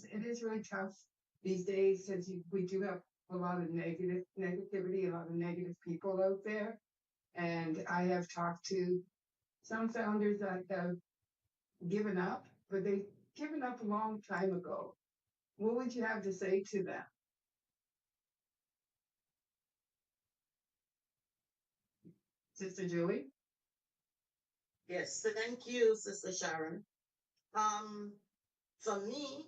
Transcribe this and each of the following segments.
it is really tough these days since we do have a lot of negativity, a lot of negative people out there. And I have talked to some founders that have given up, but they've given up a long time ago. What would you have to say to them? Sister Julie? Yes, so thank you, Sister Sharon. Um, for me,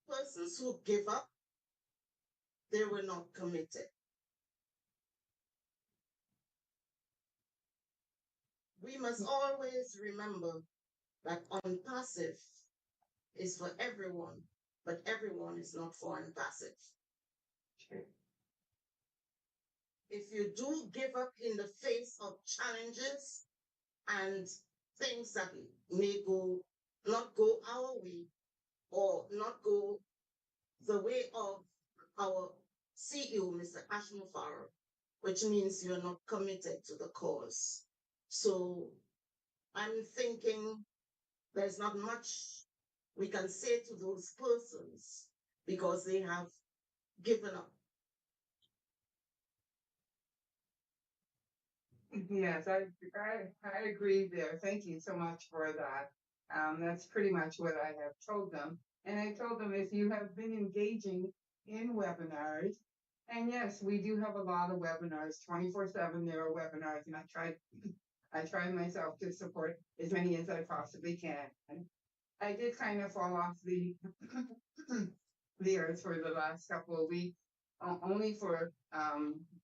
persons who give up, they were not committed. We must always remember that ONPASSIVE is for everyone, but everyone is not for ONPASSIVE. Sure. If you do give up in the face of challenges and things that may not go our way or not go the way of our CEO, Mr. Ashmo Farrow, which means you're not committed to the cause. So I'm thinking there's not much we can say to those persons because they have given up. Yes, I agree there. Thank you so much for that. That's pretty much what I have told them. And I told them if you have been engaging in webinars, and yes, we do have a lot of webinars, 24/7 there are webinars, and I try myself to support as many as I possibly can. I did kind of fall off the the earth for the last couple of weeks, only for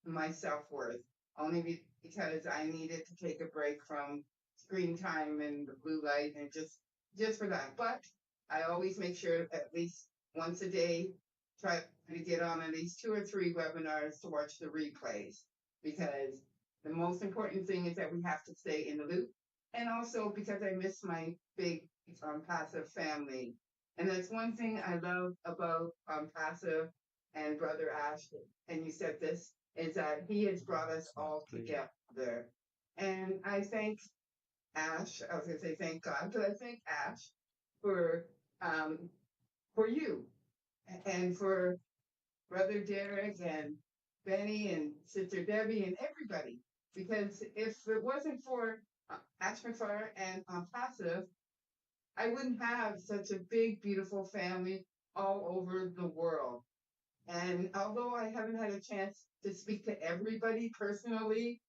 my self-worth, only because I needed to take a break from screen time and the blue light and just for that. But I always make sure at least once a day, try to get on at least 2 or 3 webinars to watch the replays, because the most important thing is that we have to stay in the loop. And also because I miss my big passive family. And that's one thing I love about Passive and Brother Ash, and you said this, is that he has brought us all together. And I thank Ash, I was going to say thank God, but I thank Ash for um, you and for Brother Derek and Benny and Sister Debbie and everybody. Because if it wasn't for Ash McFarland and Passive, I wouldn't have such a big, beautiful family all over the world. And although I haven't had a chance to speak to everybody personally,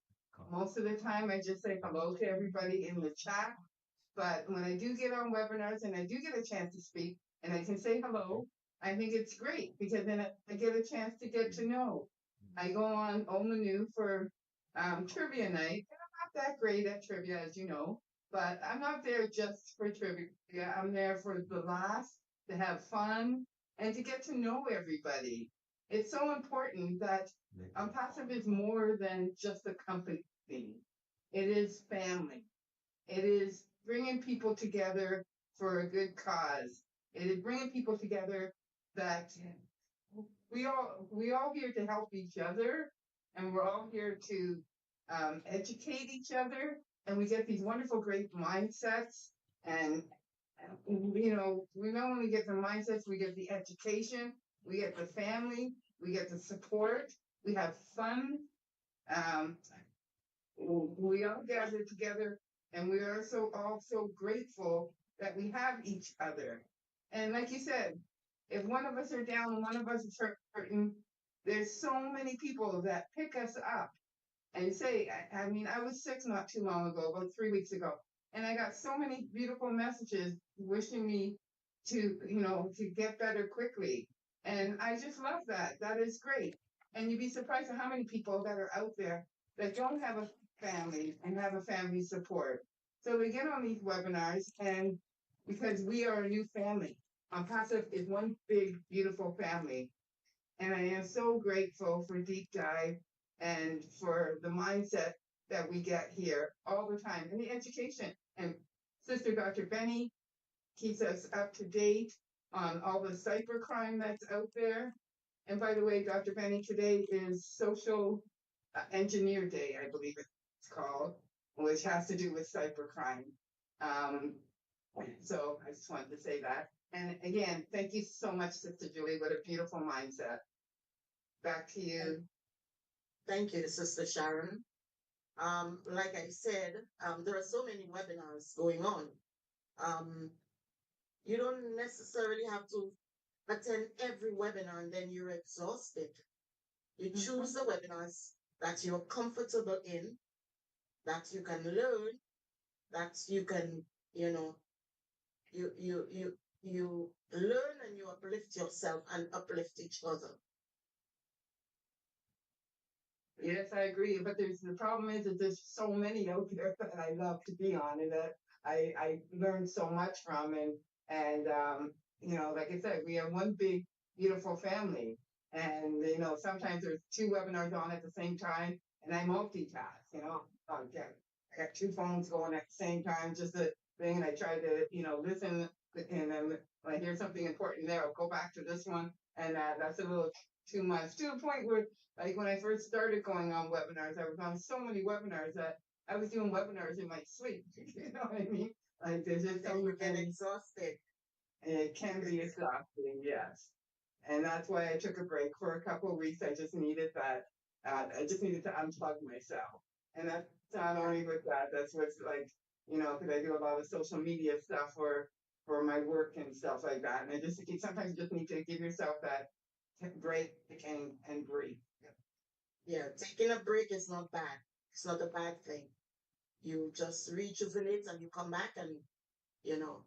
most of the time I just say hello to everybody in the chat. But when I do get on webinars and I do get a chance to speak and I can say hello, I think it's great because then I get a chance to get to know. I go on Omanu for trivia night, and I'm not that great at trivia, as you know, but I'm not there just for trivia. I'm there for the laughs, to have fun, and to get to know everybody. It's so important that Passive is more than just a company. It is family. It is bringing people together for a good cause. It is bringing people together that we all here to help each other, and we're all here to educate each other, and we get these wonderful, great mindsets. And we not only get the mindsets, we get the education, we get the family, we get the support, we have fun. Um, we all gather together, and we are all so grateful that we have each other. And like you said, if one of us are down and one of us is hurting, there's so many people that pick us up and say, I mean, I was sick not too long ago, about 3 weeks ago, and I got so many beautiful messages wishing me to get better quickly. And I just love that. That is great. And you'd be surprised at how many people that are out there that don't have a family and have a family support. So we get on these webinars, and because we are a new family, Passive is one big, beautiful family. And I am so grateful for Deep Dive and for the mindset that we get here all the time and the education. And Sister DrBenny keeps us up to date on all the cybercrime that's out there. And by the way, DrBenny, today is Social Engineer Day, I believe it's called, which has to do with cybercrime. So I just wanted to say that. And again, thank you so much, Sister Julie. What a beautiful mindset. Back to you. Thank you, Sister Sharon. Like I said, there are so many webinars going on. You don't necessarily have to attend every webinar and then you're exhausted. You choose the webinars that you're comfortable in, that you can learn, that you can, you know, you learn and you uplift yourself and uplift each other. Yes, I agree. But the problem is that there's so many out there that I love to be on and that I learned so much from and you know, like I said, we are one big beautiful family. And you know, sometimes there's two webinars on at the same time and I multitask, you know. I got two phones going at the same time, just a thing, and I try to, you know, listen and then when I hear something important there, I'll go back to this one and that's a little too much to the point where like when I first started going on webinars, I was on so many webinars that I was doing webinars in my sleep. You know what I mean? Like there's just so And you get many, exhausted. and it can be exhausting, yes. And that's why I took a break for a couple of weeks. I just needed that. I just needed to unplug myself. And that's not only with that. That's what's like, you know, because I do a lot of social media stuff for my work and stuff like that. And I just sometimes you just need to give yourself that break and breathe. Yeah, taking a break is not bad. It's not a bad thing. You just rejuvenate and you come back and, you know,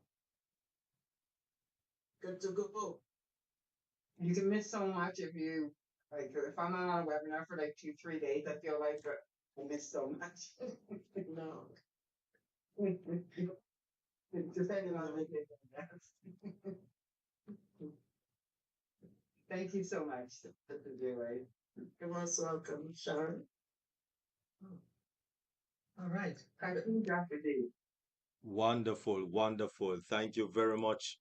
good to go. You can miss so much if you like if I'm on a webinar for like 2, 3 days, I feel like I miss so much. No. Depending on the day, yes. Thank you so much, Sister Julie. You're most welcome, Sharon. All right. Dr. D. Wonderful, wonderful. Thank you very much,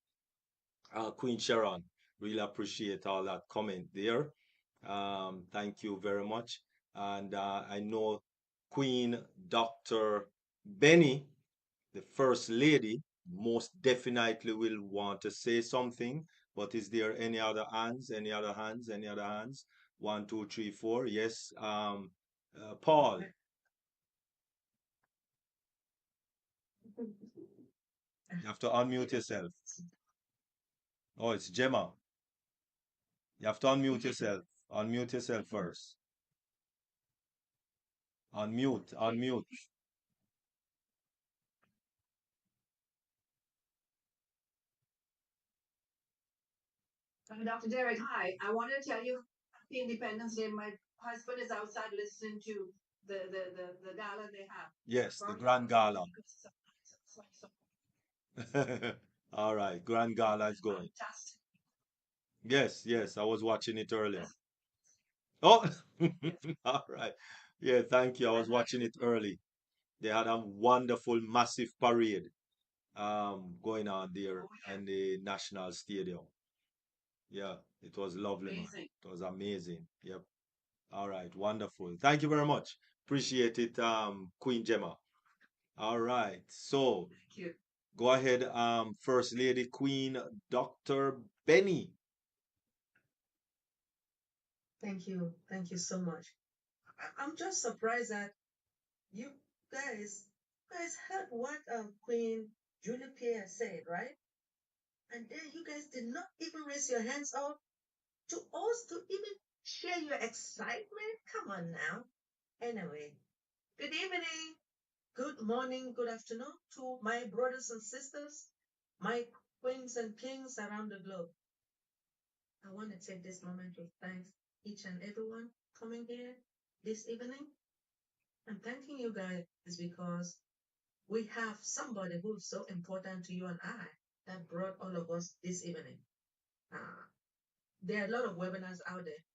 Queen Sharon. Really appreciate all that comment there. Thank you very much. And I know Queen Dr. Benny, the First Lady, most definitely will want to say something. But is there any other hands? Any other hands? Any other hands? 1, 2, 3, 4. Yes. Paul. You have to unmute yourself. Oh, it's Gemma. You have to unmute yourself. Unmute yourself first. Unmute, unmute. Dr. Derek, hi. I want to tell you Happy Independence Day. My husband is outside listening to the gala they have. Yes, the Grand Gala. All right, Grand Gala is going. Fantastic. Yes, yes, I was watching it earlier. Oh, all right. Yeah, thank you. I was watching it early. They had a wonderful, massive parade going on there in the National Stadium. Yeah, it was lovely, man. Amazing. It was amazing. Yep. All right, wonderful. Thank you very much. Appreciate it, Queen Gemma. All right, so Thank you. go ahead, First Lady Queen Dr. Benny. Thank you. Thank you so much. I'm just surprised that you guys heard what Queen Julie Pierre said, right? And then you guys did not even raise your hands up to us to even share your excitement. Come on now. Anyway, good evening, good morning, good afternoon to my brothers and sisters, my queens and kings around the globe. I want to take this moment to thank each and everyone coming here this evening. I'm thanking you guys because we have somebody who's so important to you and I that brought all of us this evening. There are a lot of webinars out there,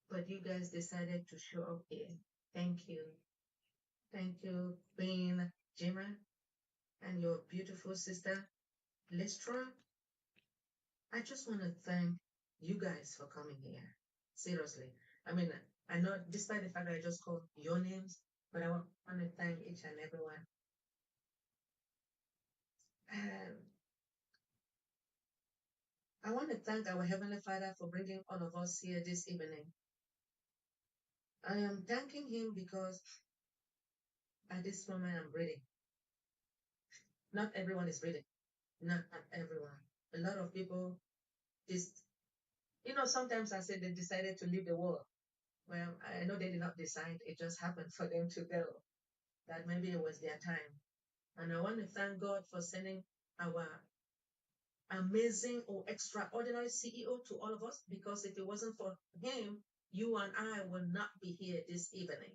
but you guys decided to show up here. Thank you. Thank you, Queen Jimmer, and your beautiful sister, Listra. I just want to thank you guys for coming here. Seriously. I mean, I know, despite the fact that I just called your names, but I want to thank each and everyone. And I want to thank our Heavenly Father for bringing all of us here this evening. I am thanking Him because at this moment I'm breathing. Not everyone is breathing. Not everyone. A lot of people just, sometimes I say they decided to leave the world. Well, I know they did not decide. It just happened for them to go. That maybe it was their time. And I want to thank God for sending our amazing or extraordinary CEO to all of us, because if it wasn't for him, you and I will not be here this evening.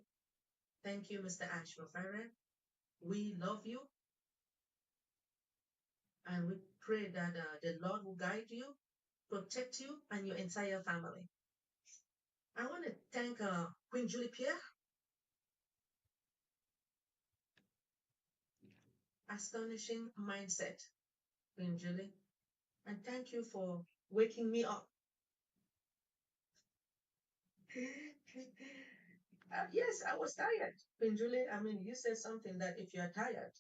Thank you, Mr. Ashmafara. We love you. And we pray that the Lord will guide you, protect you, and your entire family. I want to thank Queen Julie Pierre. Astonishing mindset, Queen Julie. And thank you for waking me up. Yes, I was tired. Queen Julie, I mean, you said something that if you're tired,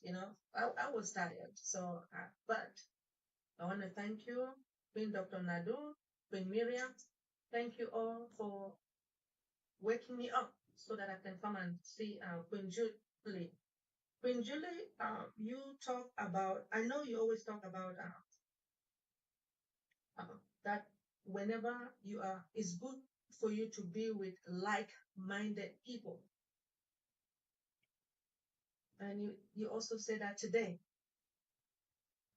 I was tired. So, but I want to thank you, Queen Dr. Nadu, Queen Miriam. Thank you all for waking me up so that I can come and see Queen Julie. Queen Julie, you talk about, I know you always talk about that whenever you are, it's good for you to be with like-minded people. And you also said that today.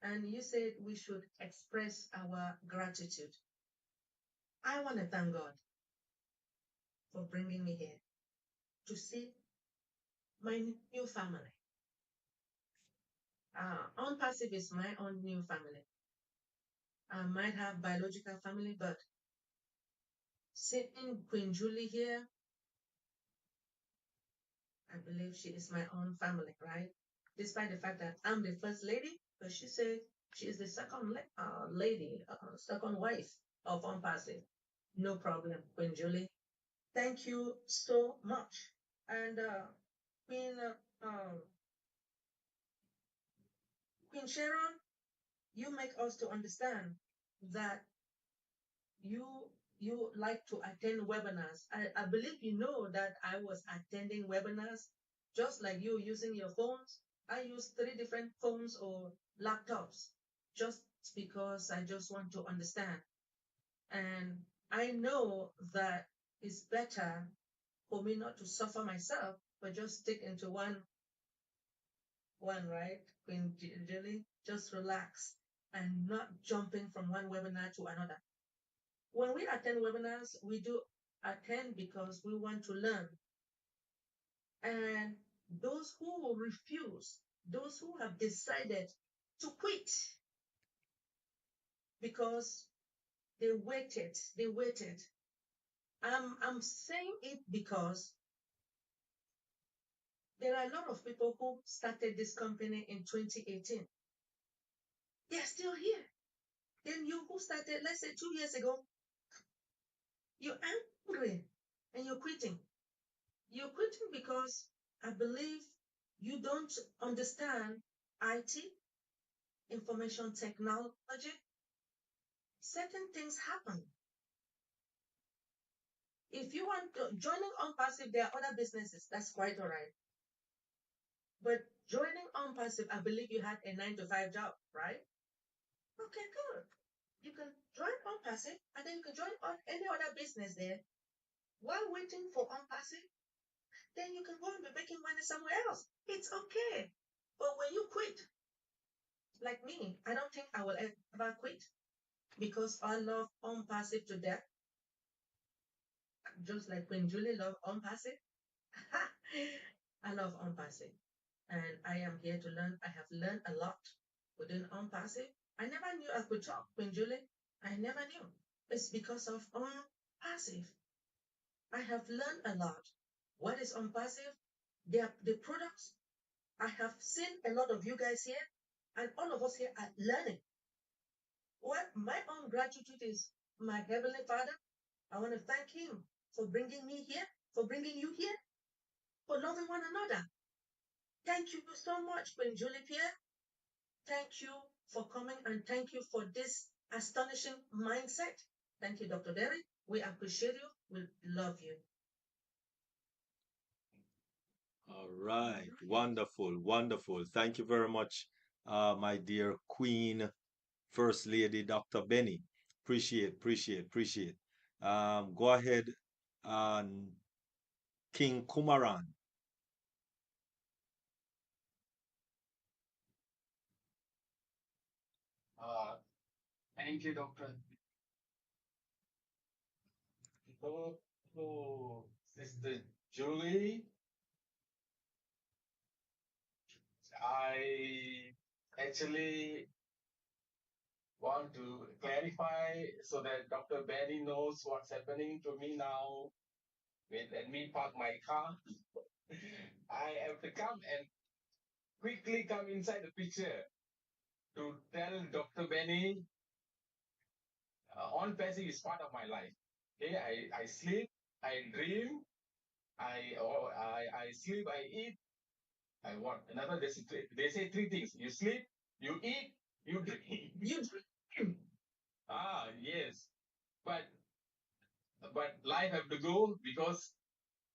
And you said we should express our gratitude. I want to thank God for bringing me here to see my new family. ONPASSIVE is my own new family. I might have biological family, but seeing Queen Julie here, I believe she is my own family, right? Despite the fact that I'm the first lady, but she said she is the second lady, second wife of ONPASSIVE. No problem, Queen Julie. Thank you so much. And Queen Queen Sharon, you make us to understand that you like to attend webinars. I believe you know that I was attending webinars just like you using your phones. I use 3 different phones or laptops just because I just want to understand. And I know that it's better for me not to suffer myself, but just stick into one, right? Queen Julie, just relax and not jumping from one webinar to another. When we attend webinars, we do attend because we want to learn. And those who refuse, those who have decided to quit because they waited. I'm saying it because there are a lot of people who started this company in 2018. They're still here. Then you who started, let's say 2 years ago, you're angry and you're quitting. You're quitting because I believe you don't understand IT, information technology. Certain things happen. If you want to joining ONPASSIVE, there are other businesses. That's quite all right. But joining ONPASSIVE, I believe you had a 9-to-5 job, right? Okay, good. You can join ONPASSIVE, and then you can join on any other business there while waiting for ONPASSIVE. Then you can go and be making money somewhere else. It's okay. But when you quit, like me, I don't think I will ever quit because I love ONPASSIVE to death. Just like when Julie loved ONPASSIVE. I love ONPASSIVE. And I am here to learn. I have learned a lot within ONPASSIVE. I never knew I could talk, Queen Julie. I never knew. It's because of ONPASSIVE. I have learned a lot. What is ONPASSIVE? The products. I have seen a lot of you guys here, and all of us here are learning. Well, my own gratitude is my Heavenly Father. I want to thank Him for bringing me here, for bringing you here, for loving one another. Thank you so much, Queen Julie Pierre. thank you for coming and thank you for this astonishing mindset. Thank you, Dr. Derek. We appreciate you. We love you. All right. Wonderful. Wonderful. Thank you very much, my dear Queen First Lady Dr. Benny. Appreciate. Go ahead, and King Kumaran. Uh, Thank you, Doctor. So, Sister Julie, I actually want to clarify so that Dr. Benny knows what's happening to me now. Let me park my car. I have to come and quickly come inside the picture to tell Dr. Benny on passive is part of my life. Okay, I sleep, I dream, I sleep, I eat, I want. Another they say three things: you sleep, you eat, you dream. You dream. Ah, yes, but life have to go because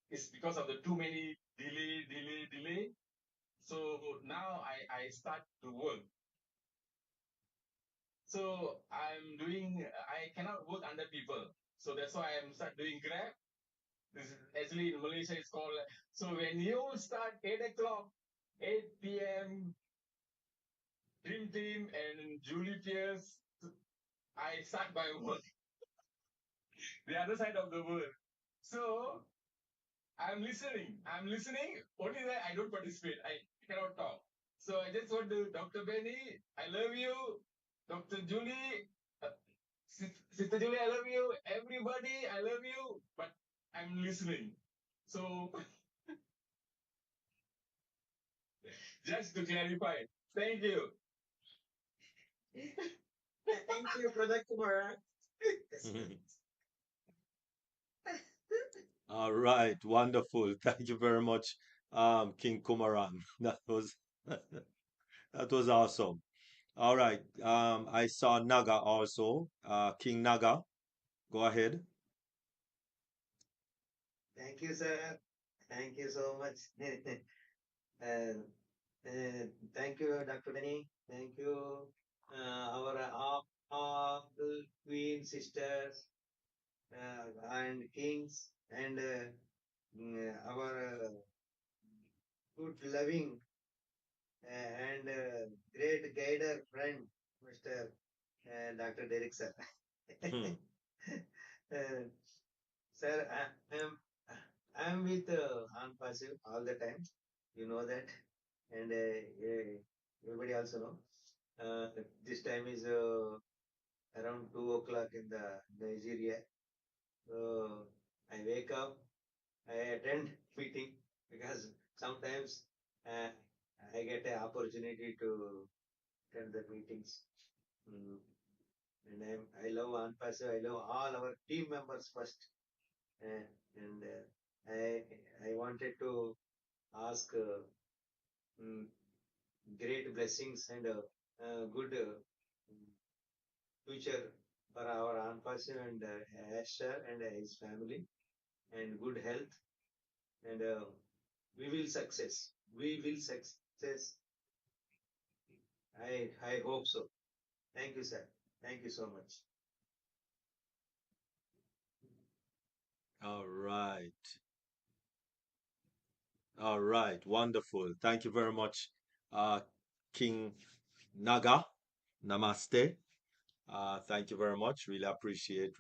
it's because of the too many delay. So now I start to work. So I cannot work under people. So that's why I'm start doing Grab. This is actually in Malaysia it's called. So when you start 8 o'clock, 8 p.m. Dream Team and Julie Pierce, I start my work the other side of the world. So I'm listening. Only that I don't participate. I cannot talk. So I just want to, Dr. Benny, I love you. Dr. Julie, Sister Julie, I love you. Everybody, I love you. But I'm listening. So just to clarify, thank you. Thank you, Brother Kumara. All right. Wonderful. Thank you very much, King Kumaran. That was awesome. All right. I saw Naga also. King Naga, go ahead. Thank you, sir. Thank you so much. And thank you, Dr. Benny. Thank you, our all the queen sisters and kings and our good loving and great guider friend, Mr. Dr. Derek sir. Hmm. Uh, Sir, I'm with ONPASSIVE all the time. You know that, and everybody also know. This time is around 2 o'clock in the Nigeria. So I wake up, I attend meeting because sometimes uh, I get an opportunity to attend the meetings. Mm. And I love ONPASSIVE. I love all our team members first. Uh, and I wanted to ask mm, great blessings and good future for our ONPASSIVE and Asher and his family and good health and we will success. We will success. I hope so. Thank you, sir. Thank you so much. All right. All right. Wonderful. Thank you very much, King Naga. Namaste. Thank you very much. Really appreciate.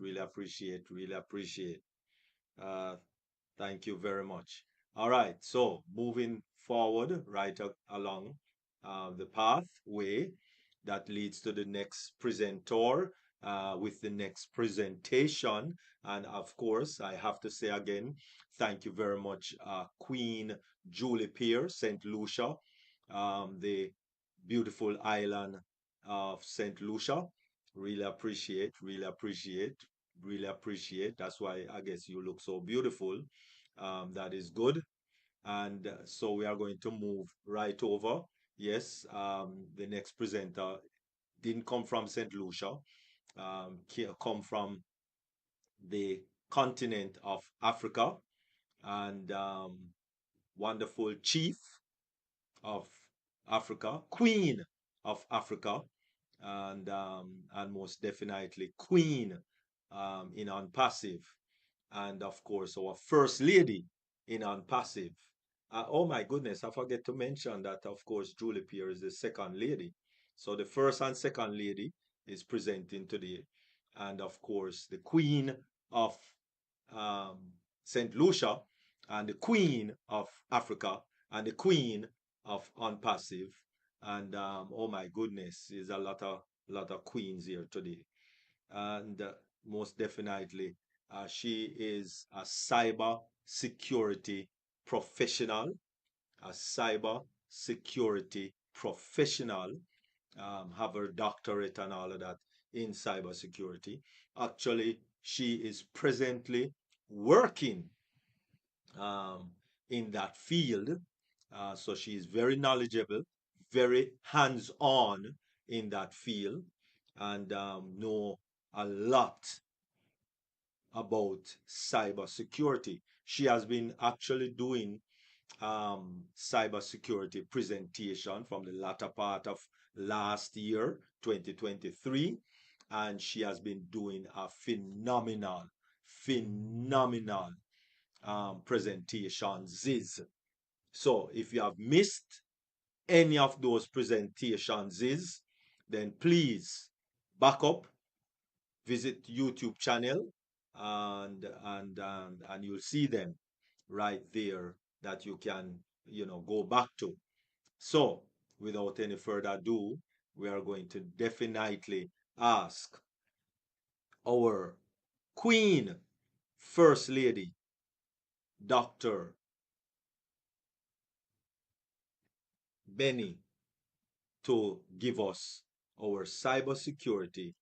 Uh, Thank you very much. All right, so moving forward right along the pathway that leads to the next presenter with the next presentation. And of course, I have to say again, thank you very much, Queen Julie Pierre, St. Lucia, the beautiful island of St. Lucia. Really appreciate. That's why I guess you look so beautiful. That is good. And so we are going to move right over Yes, the next presenter didn't come from St. Lucia, come from the continent of Africa, and wonderful chief of Africa, queen of Africa, and most definitely queen in ONPASSIVE, and of course our first lady in ONPASSIVE. Oh my goodness, I forget to mention that of course Julie Pierre is the second lady. So the first and second lady is presenting today, and of course the queen of um, St. Lucia, and the queen of Africa, and the queen of ONPASSIVE. And oh my goodness, there's a lot of queens here today. And most definitely, she is a cyber security professional, a cyber security professional, have her doctorate and all of that in cybersecurity. Actually, she is presently working um, in that field. So she is very knowledgeable, very hands-on in that field, and know a lot about cybersecurity. She has been actually doing cybersecurity presentation from the latter part of last year, 2023, and she has been doing a phenomenal presentations. So if you have missed any of those presentations, then please back up, visit YouTube channel, and you'll see them right there that you can go back to. So without any further ado, we are going to definitely ask our Queen First Lady, Dr. Benny, to give us our cybersecurity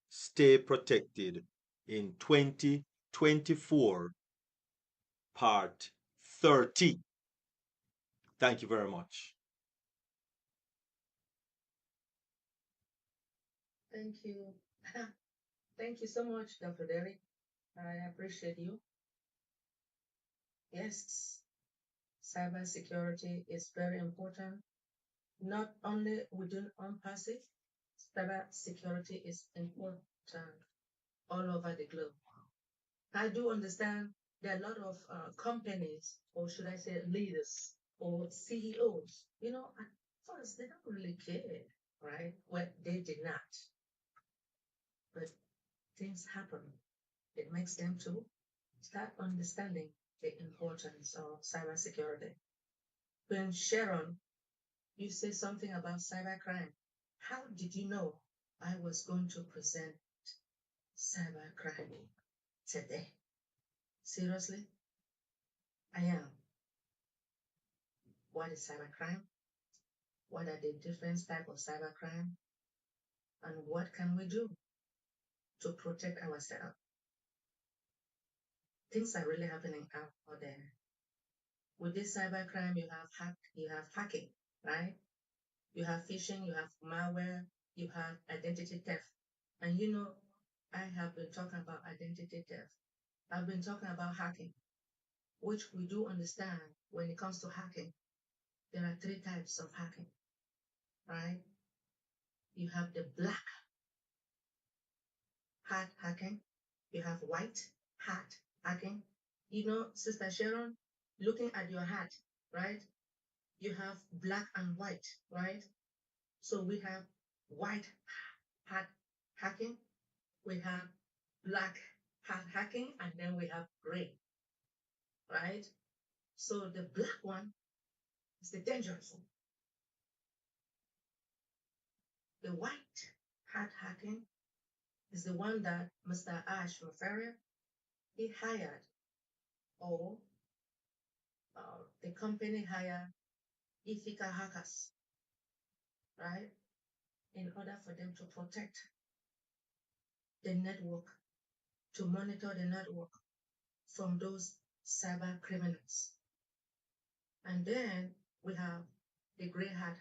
Stay Protected in 2024 part 30. Thank you very much. Thank you. Thank you so much, Dr. Derek. I appreciate you. Yes, cybersecurity is very important, not only within ONPASSIVE, cybersecurity is important all over the globe. I do understand there are a lot of companies, or should I say leaders or CEOs, at first they don't really care, right? Well, they did not. But things happen. It makes them to start understanding the importance of cybersecurity. When Sharon, you say something about cybercrime. How did you know I was going to present cybercrime today? Seriously? I am. What is cybercrime? What are the different types of cybercrime? And what can we do to protect ourselves? Things are really happening out there. With this cybercrime, you have hacking, right? You have phishing, you have malware, you have identity theft. And I have been talking about identity theft. I've been talking about hacking, which we do understand when it comes to hacking. There are three types of hacking, right? You have the black hat hacking, you have white hat hacking. Sister Sharon, looking at your hat, right? You have black and white, right? So we have white hat hacking, we have black hat hacking, and then we have gray, right? So the black one is the dangerous one. The white hat hacking is the one that Mr. Ash Mafaria, he hired, or the company hired ethical hackers, right? In order for them to protect the network, to monitor the network from those cyber criminals. And then we have the gray hat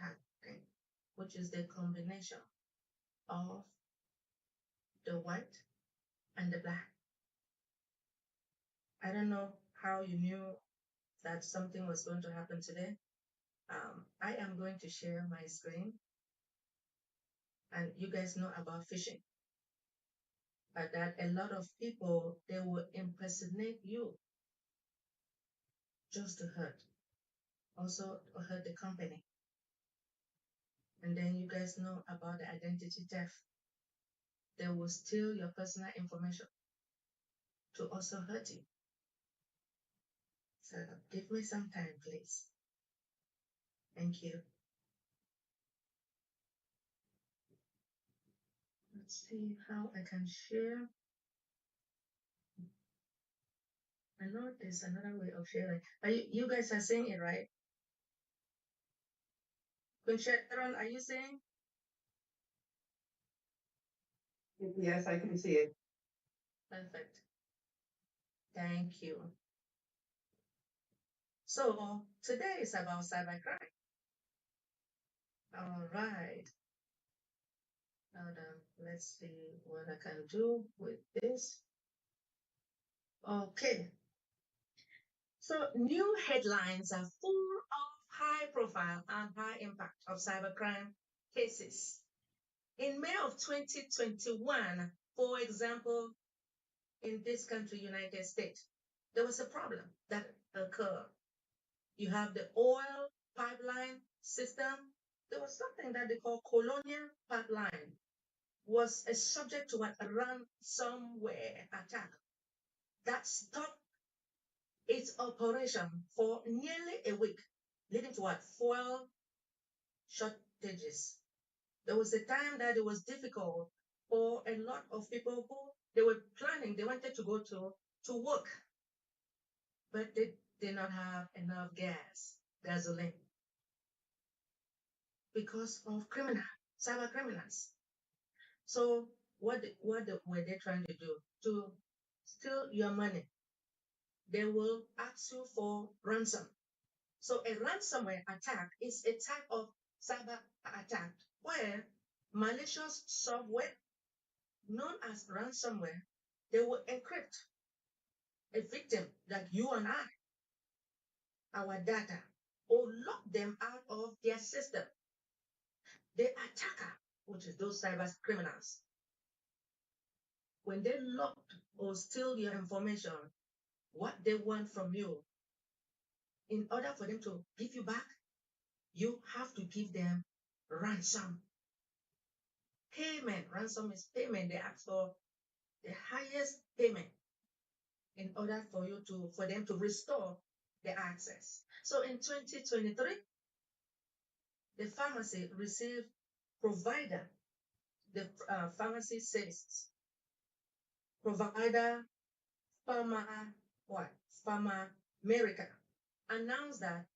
which is the combination of the white and the black. I don't know how you knew that something was going to happen today. I am going to share my screen, and you guys know about phishing. That a lot of people, they will impersonate you just to hurt, also to hurt the company. And then you guys know about the identity theft. They will steal your personal information to also hurt you. So give me some time, please. Thank you. Let's see how I can share. I know there's another way of sharing. You guys are saying it, right? Queen Sharon, are you saying? Yes, I can see it. Perfect. Thank you. So today is about cybercrime. All right. Let's see what I can do with this. Okay. So new headlines are full of high profile and high impact of cybercrime cases. In May of 2021, for example, in this country, United States, there was a problem that occurred. You have the oil pipeline system. There was something that they call colonial pipeline, was a subject to a ransomware attack that stopped its operation for nearly a week, leading to what? Fuel shortages. There was a time that it was difficult for a lot of people who they were planning, they wanted to go to work, but they did not have enough gasoline, because of cyber criminals. So what were they trying to do? To steal your money. They will ask you for ransom. So a ransomware attack is a type of cyber attack where malicious software known as ransomware, they will encrypt a victim like you and our data, or lock them out of their system. The attacker, which is those cyber criminals, when they lock or steal your information, what they want from you, in order for them to give you back, you have to give them ransom. Payment. Ransom is payment. They ask for the highest payment in order for them to restore the access. So in 2023, the pharmacy received provider, the pharmacy services provider, Pharma America, announced that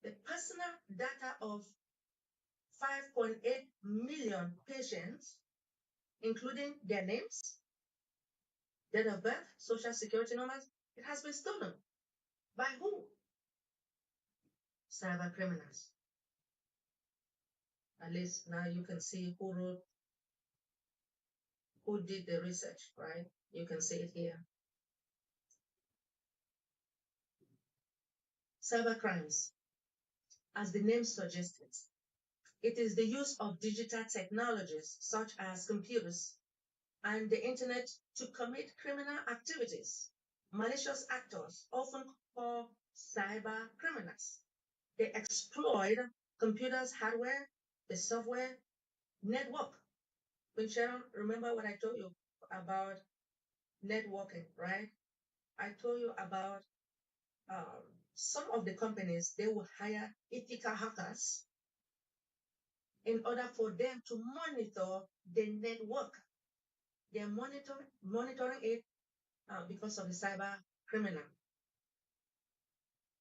the personal data of 5.8 million patients, including their names, date of birth, social security numbers, it has been stolen. By who? Cyber criminals. At least now you can see who did the research, right? You can see it here. Cyber crimes, as the name suggests, it is the use of digital technologies such as computers and the internet to commit criminal activities. Malicious actors, often called cyber criminals, they exploit computers' hardware, the software, network. When Sharon, remember what I told you about networking, right? I told you about some of the companies, they will hire ethical hackers in order for them to monitor the network. They're monitoring it because of the cyber criminal.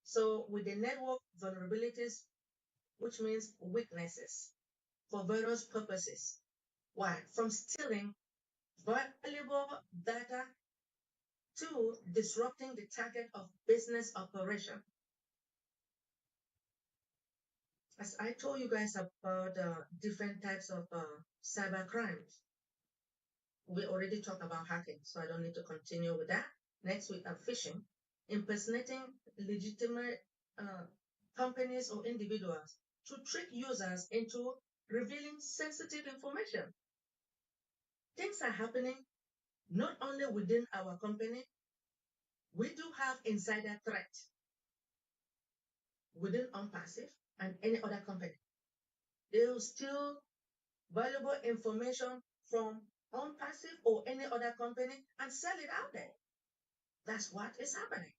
So with the network vulnerabilities, which means weaknesses for various purposes. Why? From stealing valuable data to disrupting the target of business operation. As I told you guys about different types of cyber crimes, we already talked about hacking, so I don't need to continue with that. Next, we have phishing, impersonating legitimate companies or individuals to trick users into revealing sensitive information. Things are happening not only within our company, we do have insider threat within ONPASSIVE and any other company. They will steal valuable information from ONPASSIVE or any other company and sell it out there. That's what is happening.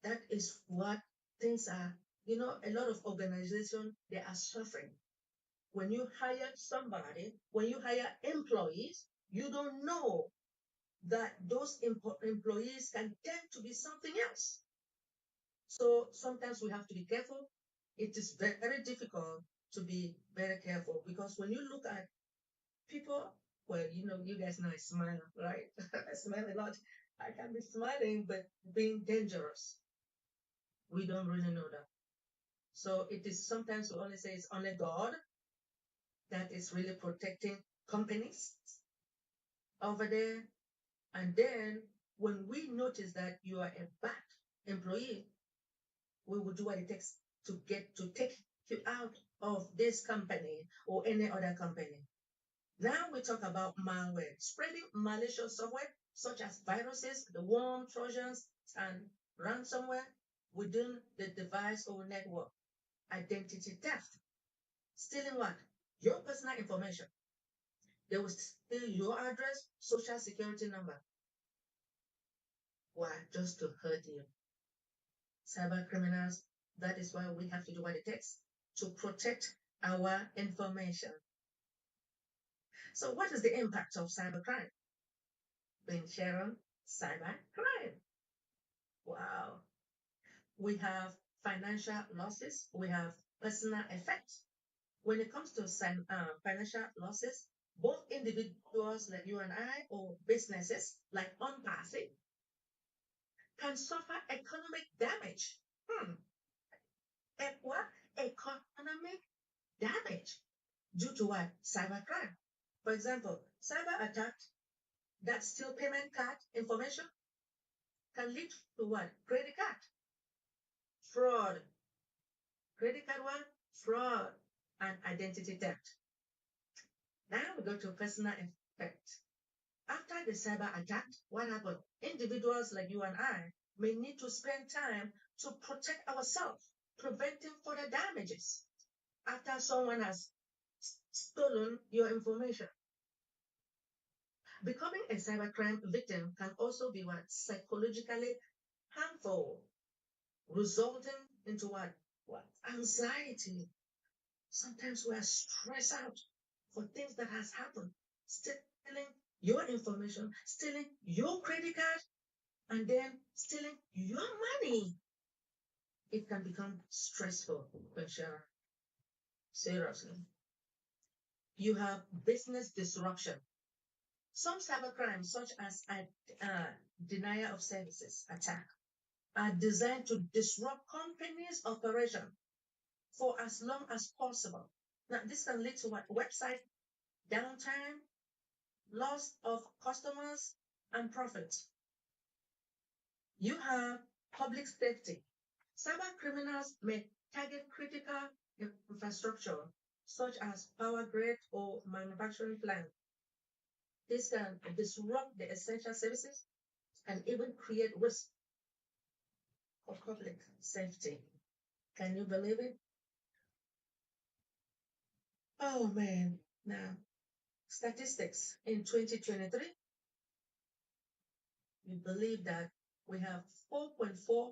That is what things are. You know, a lot of organizations, they are suffering. When you hire somebody, when you hire employees, you don't know that those employees can tend to be something else. So sometimes we have to be careful. It is very difficult to be very careful because when you look at people, well, you know, you guys know I smile, right? I smile a lot. I can be smiling, but being dangerous. We don't really know that. So it is sometimes we only say it's only God that is really protecting companies over there. And then when we notice that you are a bad employee, we will do what it takes to take you out of this company or any other company. Now we talk about malware, spreading malicious software such as viruses, the worm, trojans, and ransomware within the device or network. Identity theft, stealing what? Your personal information. They will steal your address, social security number. Why? Just to hurt you. Cyber criminals, that is why we have to do what it takes to protect our information. So what is the impact of cybercrime? Being Sharon, cybercrime. Wow. We have financial losses. We have personal effects. When it comes to financial losses, both individuals like you and I or businesses like ONPASSIVE can suffer economic damage. What? Economic damage due to what? Cybercrime. For example, cyber attack that steal payment card information can lead to what? Credit card fraud. Credit card one, fraud, and identity theft. Now we go to personal effect. After the cyber attack, what happened? Individuals like you and I may need to spend time to protect ourselves, preventing further damages after someone has stolen your information. Becoming a cybercrime victim can also be what? Psychologically harmful, resulting into what? What? Anxiety. Sometimes we are stressed out for things that has happened, stealing your information, stealing your credit card, and then stealing your money. It can become stressful, Michelle. Seriously. You have business disruption. Some cybercrimes, such as denial of services attack, are designed to disrupt companies' operation for as long as possible. Now, this can lead to what? Website downtime, loss of customers, and profits. You have public safety. Cyber criminals may target critical infrastructure, such as power grid or manufacturing plant. This can disrupt the essential services and even create risk for public safety. Can you believe it? Oh man, now statistics in 2023, we believe that we have 4.4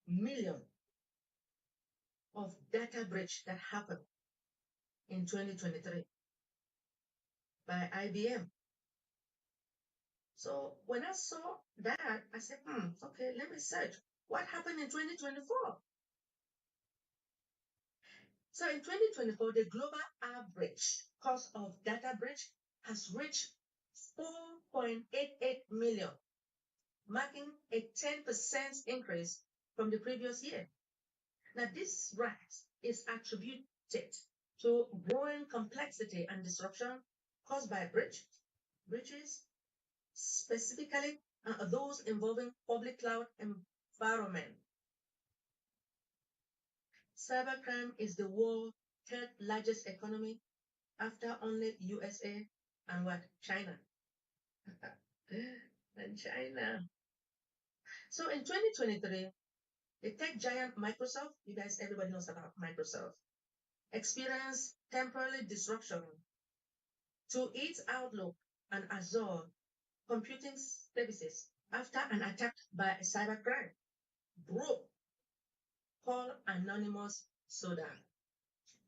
million of data breach that happened in 2023 by IBM. So when I saw that, I said, okay, let me search. What happened in 2024? So in 2024, the global average cost of data breach has reached 4.88 million, marking a 10% increase from the previous year. Now, this rise is attributed to growing complexity and disruption caused by breaches, specifically those involving public cloud environment. Cybercrime is the world's third largest economy after only USA and what? China. And China. So in 2023, the tech giant Microsoft, you guys, everybody knows about Microsoft, experienced temporary disruption to its Outlook and Azure computing services after an attack by a cybercrime group called Anonymous Soda.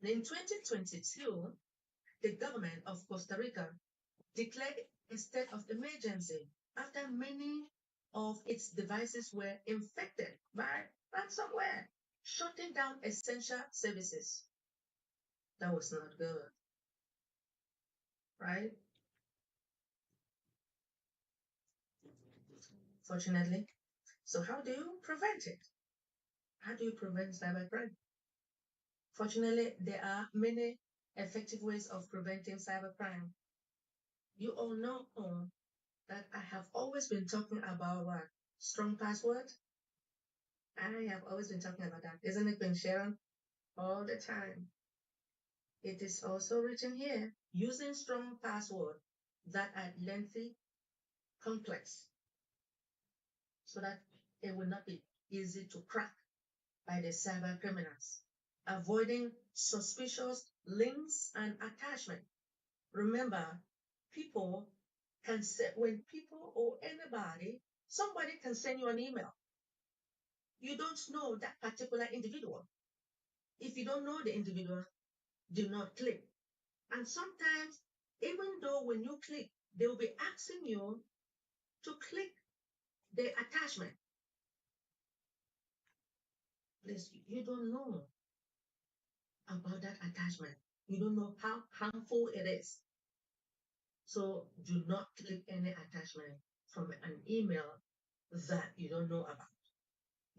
In 2022, the government of Costa Rica declared a state of emergency after many of its devices were infected by ransomware, shutting down essential services. That was not good, right? Fortunately. So how do you prevent it? How do you prevent cybercrime? Fortunately, there are many effective ways of preventing cybercrime. You all know that I have always been talking about what? Strong password. I have always been talking about that. Isn't it, been Sharon? All the time. It is also written here, using strong password that are lengthy, complex, so that it will not be easy to crack by the cyber criminals. Avoiding suspicious links and attachment. Remember, people can say, when people or anybody, somebody can send you an email. You don't know that particular individual. If you don't know the individual, do not click. And sometimes, even though when you click, they will be asking you to click the attachment. Please, you don't know about that attachment. You don't know how harmful it is. So do not click any attachment from an email that you don't know about.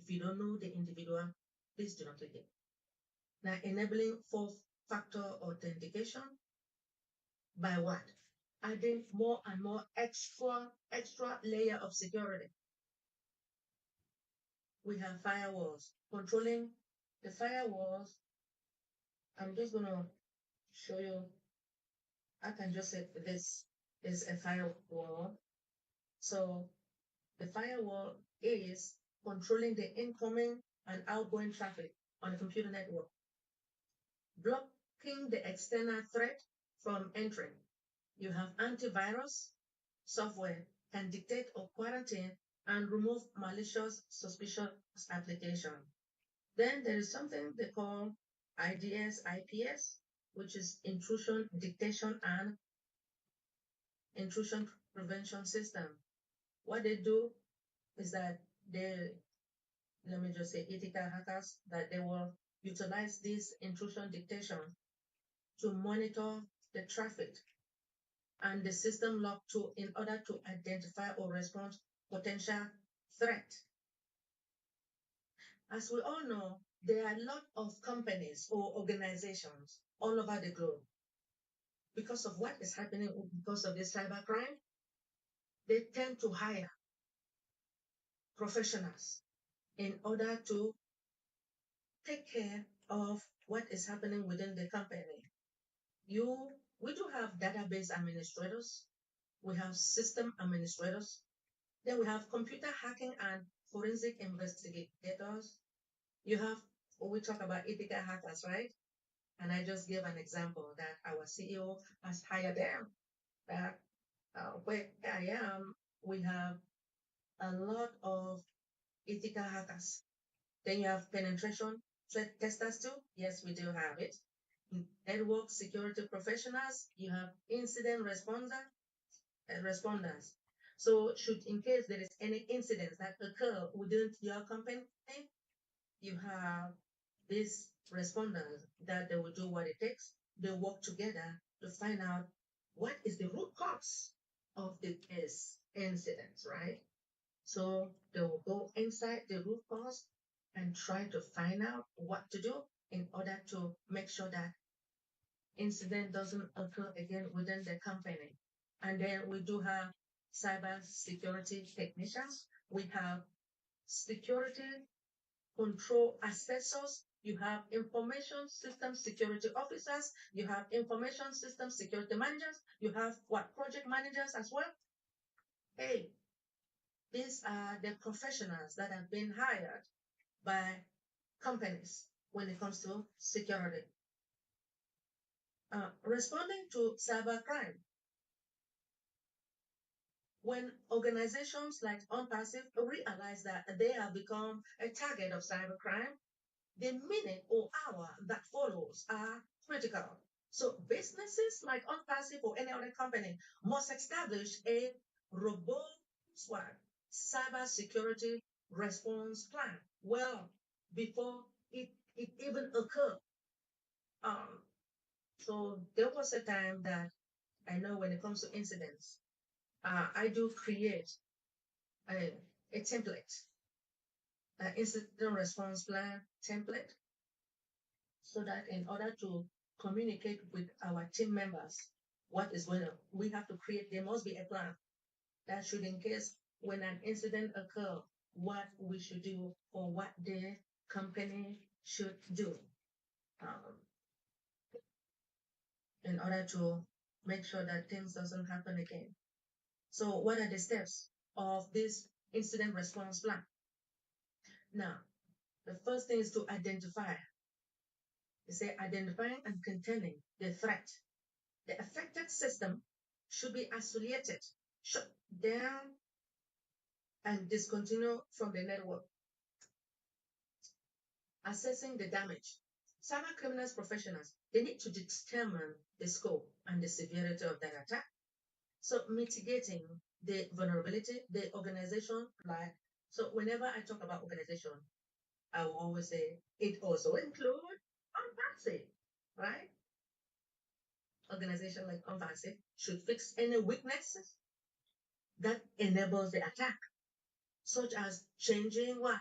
If you don't know the individual, please do not click it. Now, enabling four-factor authentication by what? Adding more and more extra layer of security. We have firewalls. Controlling the firewalls. I'm just gonna show you. I can just say this is a firewall. So the firewall is controlling the incoming and outgoing traffic on the computer network, blocking the external threat from entering. You have antivirus software can detect or quarantine and remove malicious, suspicious application. Then there is something they call IDS, IPS, which is intrusion detection and intrusion prevention system. What they do is that they, let me just say, ethical hackers, that they will utilize this intrusion detection to monitor the traffic and the system log to in order to identify or respond potential threat. As we all know, there are a lot of companies or organizations all over the globe. Because of what is happening, because of this cybercrime, they tend to hire professionals in order to take care of what is happening within the company. We do have database administrators, we have system administrators, then we have computer hacking and forensic investigators. You have, we talk about ethical hackers, right? And I just gave an example that our CEO has hired them. That where I am, we have a lot of ethical hackers. Then you have penetration testers too. Yes, we do have it. Network security professionals. You have incident responders. So, should in case there is any incidents that occur within your company, you have these responders that they will do what it takes. They work together to find out what is the root cause of this incident, right? So they will go inside the root cause and try to find out what to do in order to make sure that incident doesn't occur again within the company. And then we do have cyber security technicians. We have security control assessors. You have information system security officers. You have information system security managers. You have what, project managers as well. Hey, these are the professionals that have been hired by companies when it comes to security. Responding to cybercrime. When organizations like ONPASSIVE realize that they have become a target of cybercrime, the minute or hour that follows are critical. So businesses like ONPASSIVE or any other company must establish a robust cybersecurity response plan well before it even occurs. So there was a time that I know when it comes to incidents, I do create a template, an incident response plan template, so that in order to communicate with our team members what is going on, we have to create, there must be a plan that should, in case when an incident occurs, what we should do or what the company should do in order to make sure that things doesn't happen again. So what are the steps of this incident response plan? Now, the first thing is to identify. They say identifying and containing the threat. The affected system should be isolated, shut down, and discontinue from the network. Assessing the damage. Cyber criminals professionals, they need to determine the scope and the severity of that attack. So mitigating the vulnerability, the organization, like, so whenever I talk about organization, I will always say it also includes ONPASSIVE, right? Organization like ONPASSIVE should fix any weaknesses that enables the attack, such as changing what?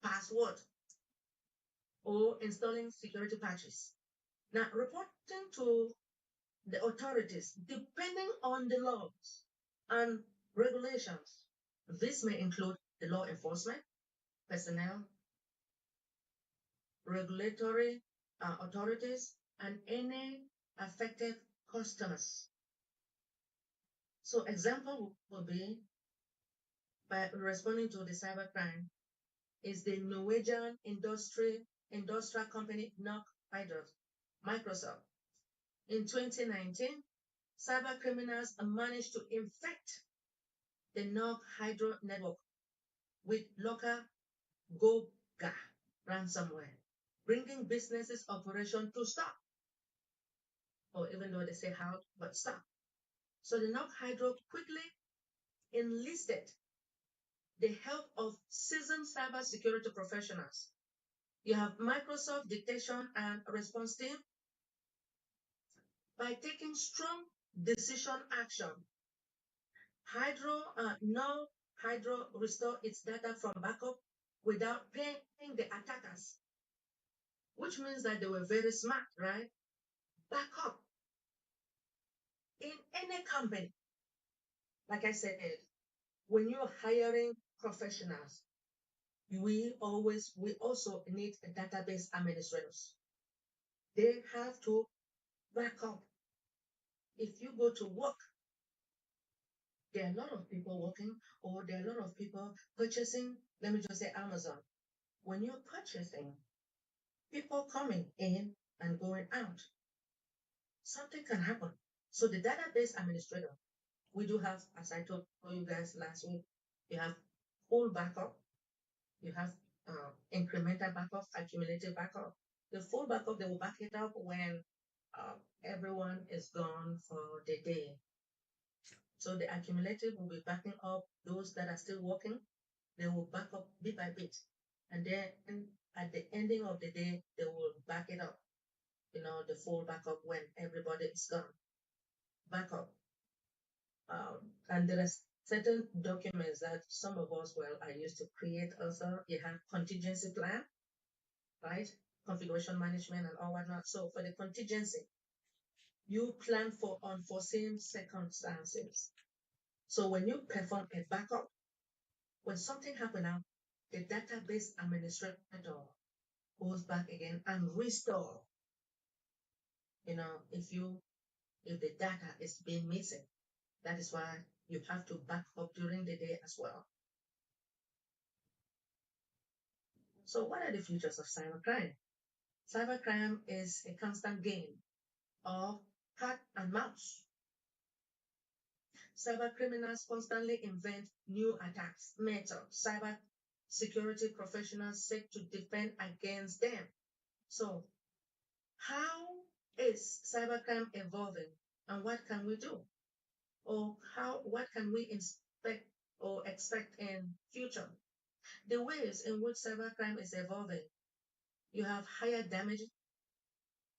Password or installing security patches. Now, reporting to the authorities, depending on the laws and regulations. This may include the law enforcement, personnel, regulatory authorities, and any affected customers. So example will be by responding to the cybercrime is the Norwegian industrial company Knock Hydro, Microsoft. In 2019, cyber criminals managed to infect the Knock Hydro network with local Goga ransomware, bringing businesses operation to stop. Or even though they say how, but stop. So the Knock Hydro quickly enlisted the help of seasoned cybersecurity professionals. You have Microsoft detection and response team. By taking strong decision action, Hydro restore its data from backup without paying the attackers, which means that they were very smart, right? Backup in any company, like I said, when you're hiring professionals, we also need database administrators. They have to back up. If you go to work, there are a lot of people working, or there are a lot of people purchasing. Let me just say Amazon. When you're purchasing, people coming in and going out, something can happen. So the database administrator, we do have, as I told you guys last week, you have full backup, you have incremental backup, accumulative backup. The full backup, they will back it up when everyone is gone for the day. So the accumulative will be backing up those that are still working. They will back up bit by bit. And then at the ending of the day, they will back it up. The full backup when everybody is gone. Backup. And certain documents that some of us, well, I used to create also. You have contingency plan, right? Configuration management and all whatnot. So for the contingency, you plan for unforeseen circumstances. So when you perform a backup, when something happens now, the database administrator goes back again and restore. If the data is being missing, that is why you have to back up during the day as well. So what are the futures of cybercrime? Cybercrime is a constant game of cat and mouse. Cyber criminals constantly invent new attacks, methods. Cyber security professionals seek to defend against them. So, how is cybercrime evolving, and what can we do? Or what can we expect in future? The ways in which cybercrime is evolving, you have higher damage.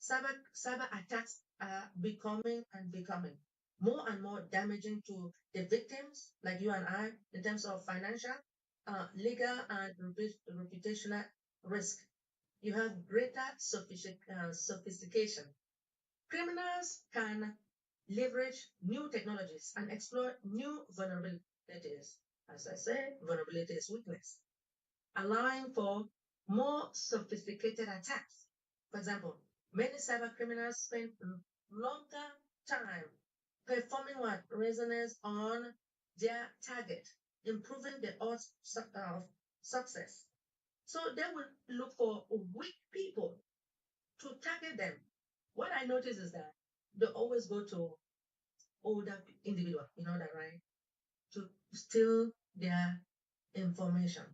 Cyber attacks are becoming more and more damaging to the victims, like you and I, in terms of financial, legal, and reputational risk. You have greater sophistication. Criminals can leverage new technologies and explore new vulnerabilities. As I said, vulnerability is weakness, allowing for more sophisticated attacks. For example, many cyber criminals spend longer time performing resonance on their target, improving the odds of success. So they will look for weak people to target them. What I notice is that they always go to older individuals, you know that, right? To steal their information.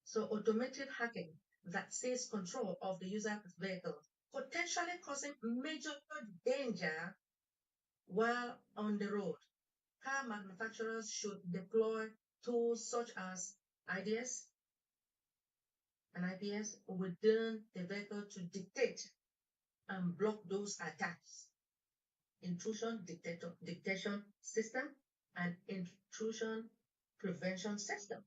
So automated hacking that seizes control of the user's vehicle, potentially causing major danger while on the road. Car manufacturers should deploy tools such as IDS and IPS within the vehicle to detect and block those attacks. Intrusion detection system and intrusion prevention system.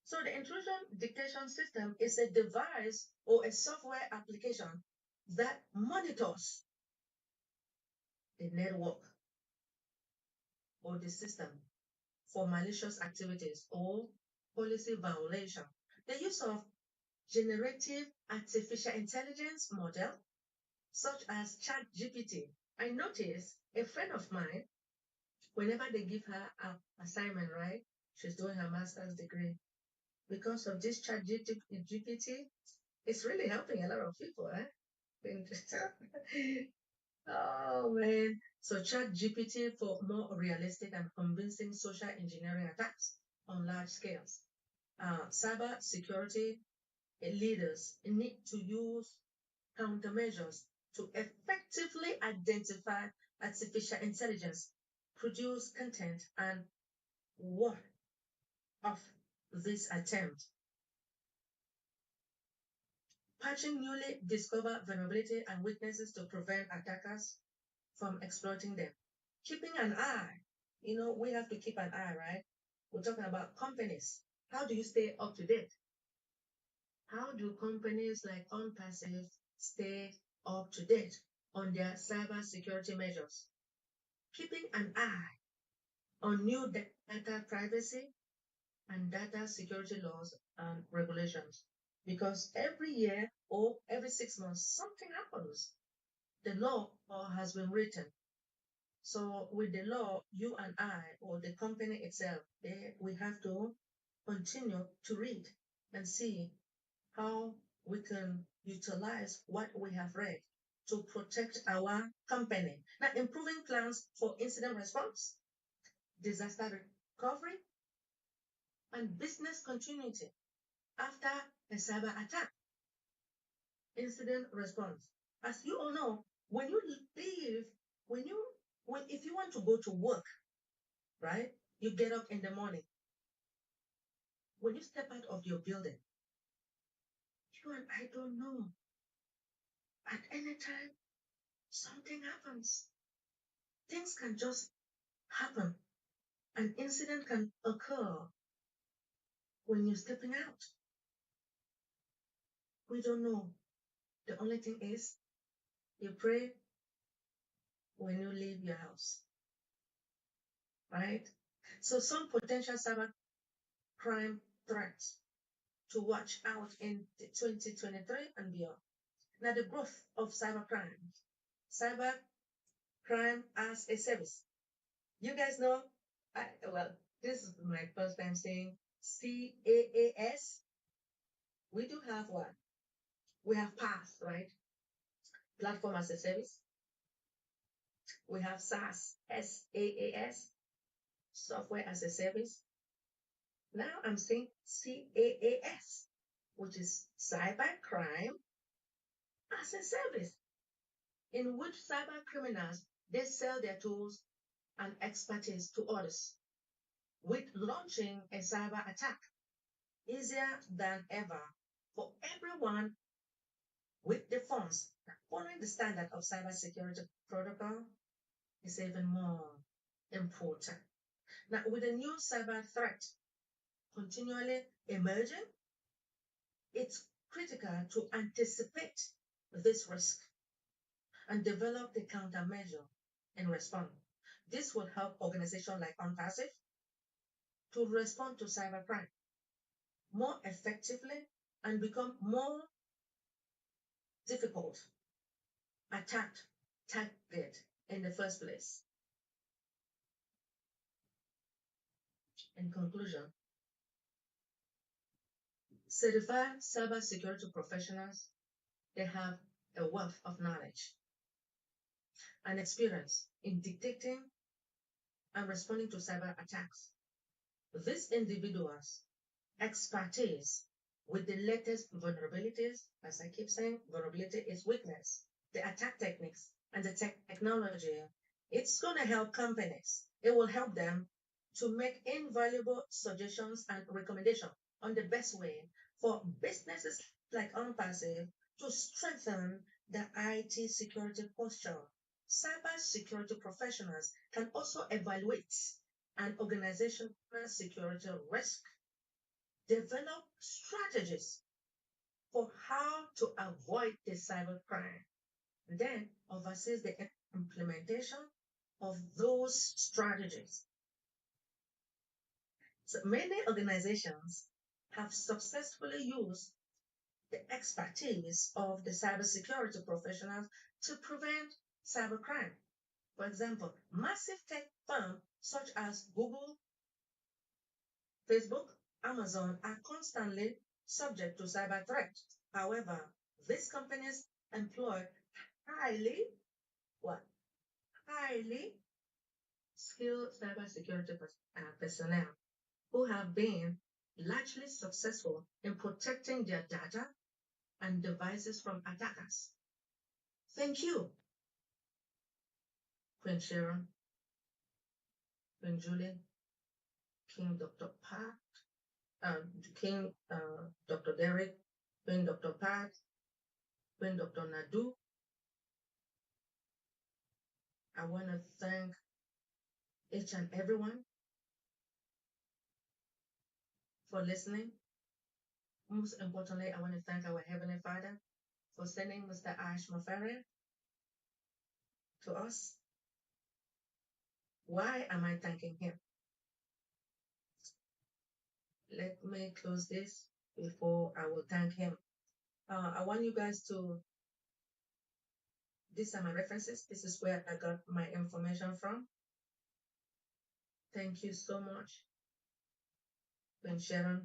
So the intrusion detection system is a device or a software application that monitors the network or the system for malicious activities or policy violation. The use of generative artificial intelligence model such as ChatGPT. I noticed a friend of mine, whenever they give her an assignment, right? She's doing her master's degree. Because of this ChatGPT, it's really helping a lot of people, Oh man. So ChatGPT for more realistic and convincing social engineering attacks on large scales. Cyber security leaders need to use countermeasures to effectively identify artificial intelligence, produce content, and ward off this attempt. Patching newly discovered vulnerability and weaknesses to prevent attackers from exploiting them. Keeping an eye. We have to keep an eye, right? We're talking about companies. How do you stay up to date? How do companies like ONPASSIVE stay up to date on their cyber security measures? Keeping an eye on new data privacy and data security laws and regulations. Because every year or every 6 months, something happens. The law has been written. So with the law, you and I, or the company itself, we have to continue to read and see how we can utilize what we have read to protect our company. Now, improving plans for incident response, disaster recovery, and business continuity after a cyber attack. Incident response. As you all know, when you leave, if you want to go to work, right? You get up in the morning. When you step out of your building, I don't know. At any time, something happens. Things can just happen. An incident can occur when you're stepping out. We don't know. The only thing is you pray when you leave your house, right? So some potential cyber crime threats to watch out in 2023 and beyond. Now, the growth of cyber crime as a service. You guys know, well, this is my first time saying CAAS. We do have one. We have PaaS, right? Platform as a service. We have SaaS, SaaS, software as a service. Now I'm saying CAAS, which is cybercrime as a service, in which cyber criminals they sell their tools and expertise to others, with launching a cyber attack easier than ever for everyone with the funds. Following the standard of cybersecurity protocol is even more important. Now, with a new cyber threat continually emerging, it's critical to anticipate this risk and develop the countermeasure and respond. This will help organizations like ONPASSIVE to respond to cybercrime more effectively and become more difficult target in the first place. In conclusion, certified cybersecurity professionals, they have a wealth of knowledge and experience in detecting and responding to cyber attacks. These individuals' expertise with the latest vulnerabilities, as I keep saying, vulnerability is weakness, the attack techniques and the technology, it's going to help companies. It will help them to make invaluable suggestions and recommendations on the best way for businesses like ONPASSIVE to strengthen the IT security posture. Cybersecurity professionals can also evaluate an organizational security risk, develop strategies for how to avoid the cybercrime, then oversees the implementation of those strategies. So many organizations have successfully used the expertise of the cybersecurity professionals to prevent cybercrime. For example, massive tech firms such as Google, Facebook, Amazon are constantly subject to cyber threats. However, these companies employ highly skilled cybersecurity personnel who have been largely successful in protecting their data and devices from attackers. Thank you, Queen Sharon, Queen Julie, King Dr. Pat, King Dr. Derek, Queen Dr. Pat, Queen Dr. Nadu. I want to thank each and everyone for listening. Most importantly, I want to thank our Heavenly Father for sending Mr. Ash Mafari to us. Why am I thanking him? Let me close this before I will thank him. I want you guys to, these are my references. This is where I got my information from. Thank you so much, Queen Sharon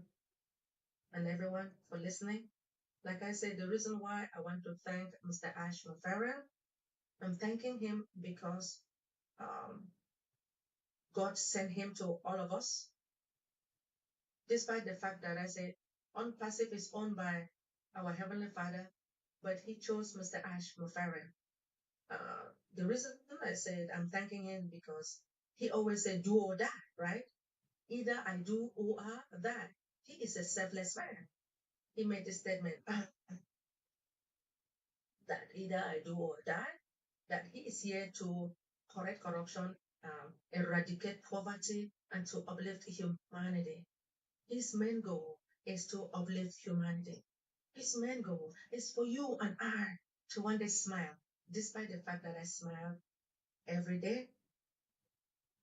and everyone for listening. Like I said, the reason why I want to thank Mr. Ash Mafari, I'm thanking him because God sent him to all of us. Despite the fact that I said ONPASSIVE is owned by our Heavenly Father, but he chose Mr. Ash Mafari. The reason I said I'm thanking him because he always said do or die, right? Either I do or I die. He is a selfless man. He made the statement that either I do or die, that he is here to correct corruption eradicate poverty and to uplift humanity. His main goal is to uplift humanity. His main goal is for you and I to one day smile, despite the fact that I smile every day.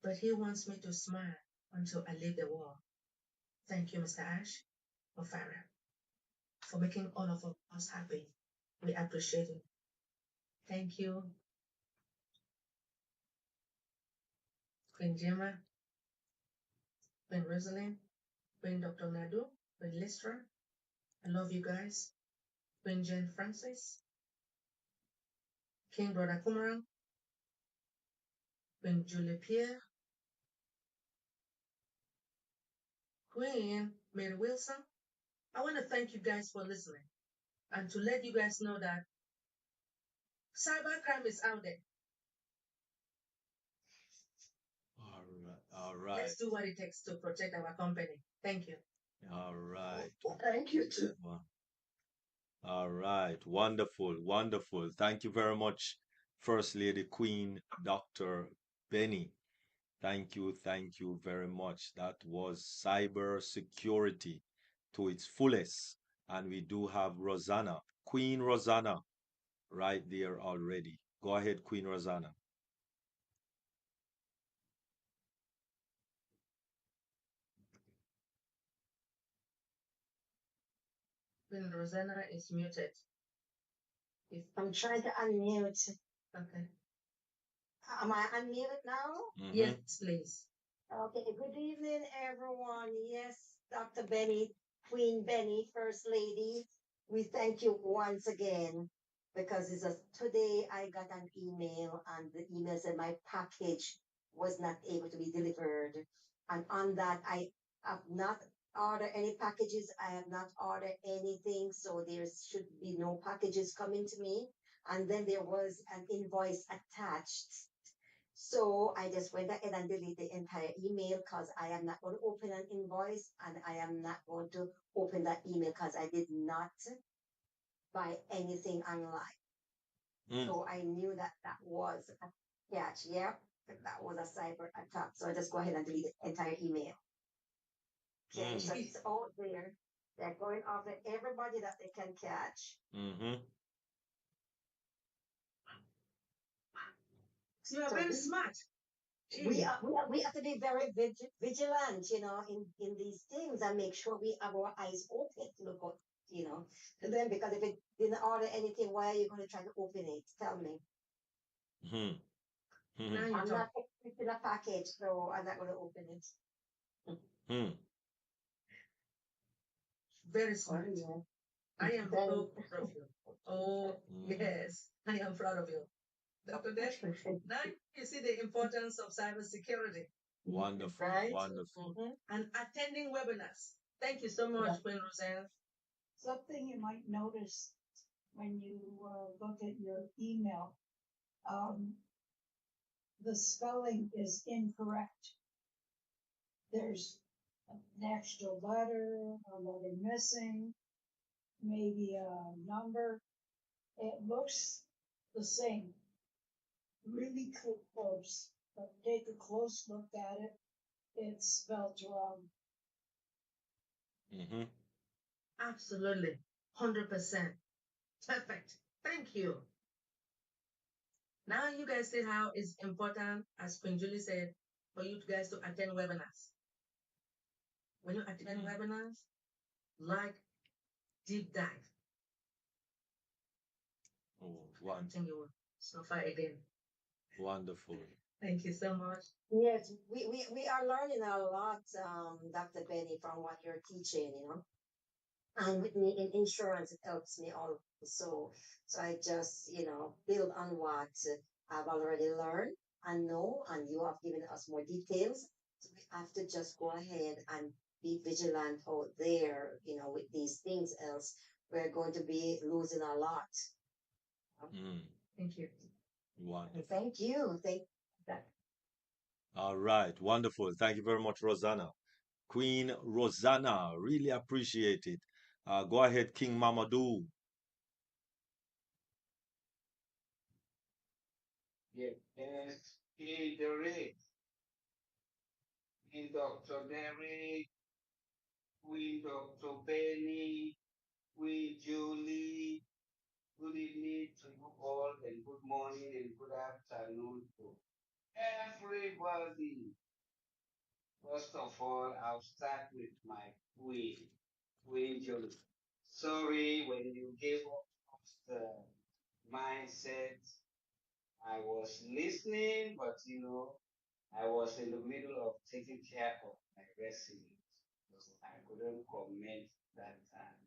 But he wants me to smile until I leave the world. Thank you, Mr. Ash or Farah, for making all of us happy. We appreciate it. Thank you, Queen Gemma, Queen Rosalind, Queen Dr. Nadu, Queen Listra. I love you guys. Queen Jane Francis, King Brother Kumarang, Queen Julie Pierre, Queen Mary Wilson. I want to thank you guys for listening and to let you guys know that cybercrime is out there. All right. Let's do what it takes to protect our company. Thank you. All right. Thank you too. All right. Wonderful. Wonderful. Thank you very much, First Lady Queen Dr. Benny. Thank you. Thank you very much. That was cyber security to its fullest. And we do have Rosanna, Queen Rosanna, right there already. Go ahead, Queen Rosanna. Queen Rosanna is muted. If I'm trying to unmute. okay. Am I unmuted now? Yes, please. Okay, good evening, everyone. Yes, Dr. Benny, Queen Benny, First Lady, we thank you once again because today I got an email and the email said my package was not able to be delivered. And on that, I have not ordered any packages. I have not ordered anything. So there should be no packages coming to me. And then there was an invoice attached. So I just went ahead and deleted the entire email because I am not going to open an invoice and I am not going to open that email because I did not buy anything online. So I knew that that was a catch. Yep, that was a cyber attack. So I just go ahead and delete the entire email. Okay, so it's out there. They're going after everybody that they can catch. You are very smart. We have to be very vigilant, in these things and make sure we have our eyes open to look out, to them, because if it didn't order anything, why are you going to try to open it? Tell me. I'm not expecting a package, so I'm not going to open it. Very smart. I am so proud of you. Oh, yes, I am proud of you. Dr. Desh, now you see the importance of cybersecurity. Wonderful, Right? wonderful. And attending webinars. Thank you so much, Queen Rosanne. Something you might notice when you look at your email, the spelling is incorrect. There's an extra letter, a letter missing, maybe a number. It looks the same, really close, but take a close look at it. It's spelled wrong. Absolutely. 100%. Perfect. Thank you. Now you guys see how it's important, as Queen Julie said, for you guys to attend webinars. When you attend webinars, like deep dive. Oh, I think you will suffer again. wonderful. Thank you so much. Yes, we are learning a lot, Dr. Benny, from what you're teaching, And with me in insurance, it helps me also. So I just, build on what I've already learned and know, and you have given us more details. So we have to just go ahead and be vigilant out there, with these things, else we're going to be losing a lot. Thank you. Wonderful. Thank you. Thank you. All right, wonderful. Thank you very much, Rosanna. Queen Rosanna, really appreciate it. Go ahead, King Mamadou. Yeah. Hey, DrBenny. Queen Dr. Derek, Queen Dr. Benny, Queen Julie. Good evening to you all, and good morning and good afternoon to everybody. First of all, I'll start with my queen, Queen Julie. Sorry when you gave up the mindset. I was listening, but I was in the middle of taking care of my residents. So I couldn't comment that time.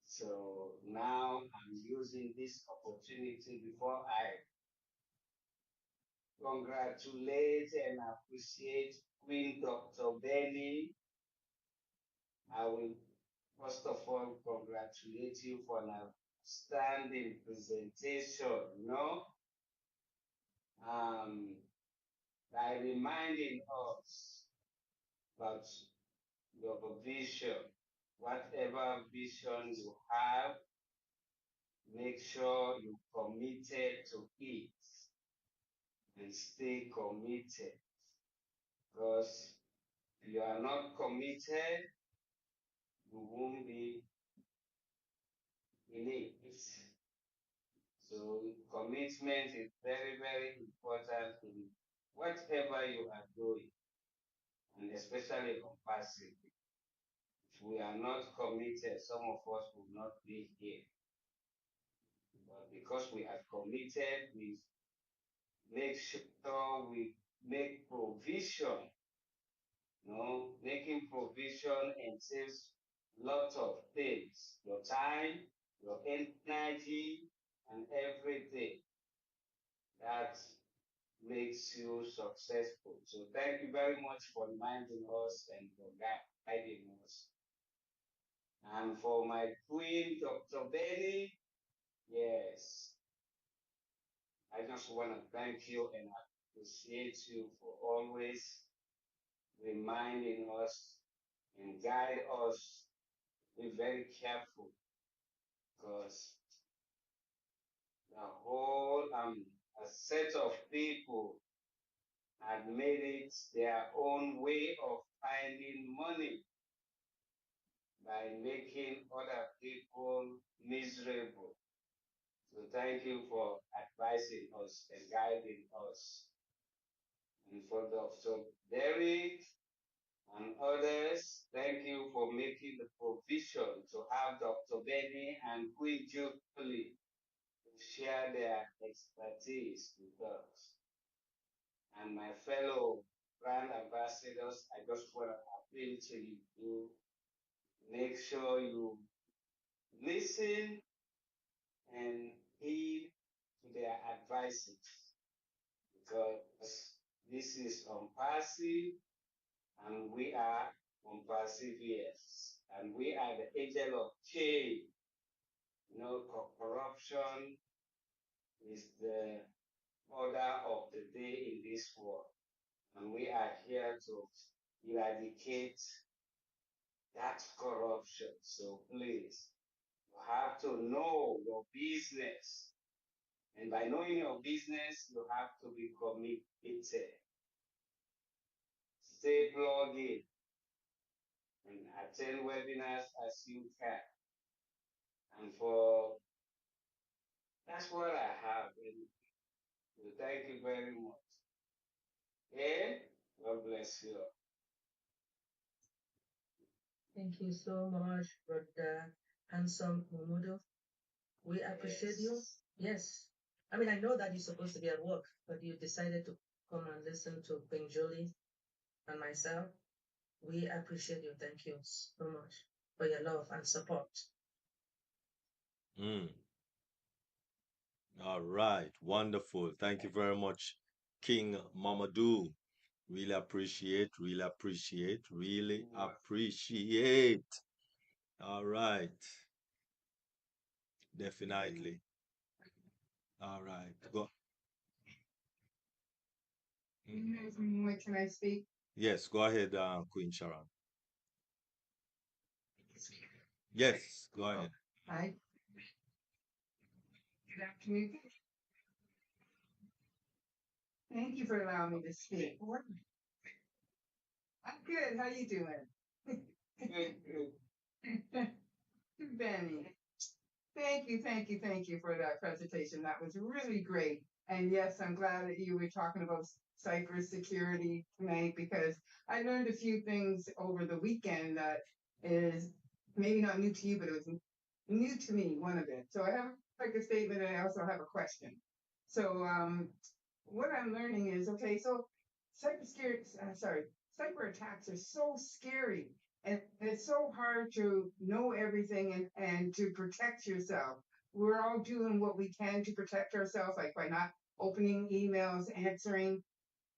So now I'm using this opportunity before I congratulate and appreciate Queen Dr. Benny. I will first of all congratulate you for an outstanding presentation, um, by reminding us about your vision. Whatever vision you have, make sure you're committed to it and stay committed. Because if you are not committed, you won't be in it. So commitment is very, very important in whatever you are doing, and especially on passive. If we are not committed, some of us will not be here. But because we are committed, we make sure we make provision. Making provision entails lots of things: your time, your energy, and everything that makes you successful. So thank you very much for reminding us and for guiding us. And for my queen, Dr. Benny, yes, I just want to thank you and appreciate you for always reminding us and guide us. Be very careful, because the whole a set of people had made it their own way of finding money by making other people miserable. So thank you for advising us and guiding us. And for Dr. Derek and others, thank you for making the provision to have Dr. Benny and Queen Julie share their expertise with us. And my fellow brand ambassadors, I just want to appeal to you, make sure you listen and heed to their advices, because this is ONPASSIVE and we are ONPASSIVE, yes. And we are the agent of change. Corruption is the order of the day in this world. And we are here to eradicate that corruption. So please, you have to know your business. And by knowing your business, you have to be committed. Stay plugged in and attend webinars as you can. And that's what I have. And thank you very much. And God bless you. Thank you so much, Brother Handsome Umudo. We appreciate you. Yes. I mean, I know that you're supposed to be at work, but you decided to come and listen to Queen Julie and myself. We appreciate you. Thank you so much for your love and support. All right, wonderful. Thank you very much, King Mamadou. Really appreciate, really appreciate, really appreciate. All right, definitely. All right, go. Can I speak? Yes, go ahead, Queen Sharon. Yes, go ahead. Hi. Good afternoon. Thank you for allowing me to speak. I'm good. How you doing? Good, good. Benny. Thank you for that presentation. That was really great. And yes, I'm glad that you were talking about cybersecurity tonight because I learned a few things over the weekend that is maybe not new to you, but it was new to me, one of it. So I have like a statement and I also have a question. So what I'm learning is okay, so cyber attacks are so scary and it's so hard to know everything and to protect yourself. We're all doing what we can to protect ourselves, like by not opening emails, answering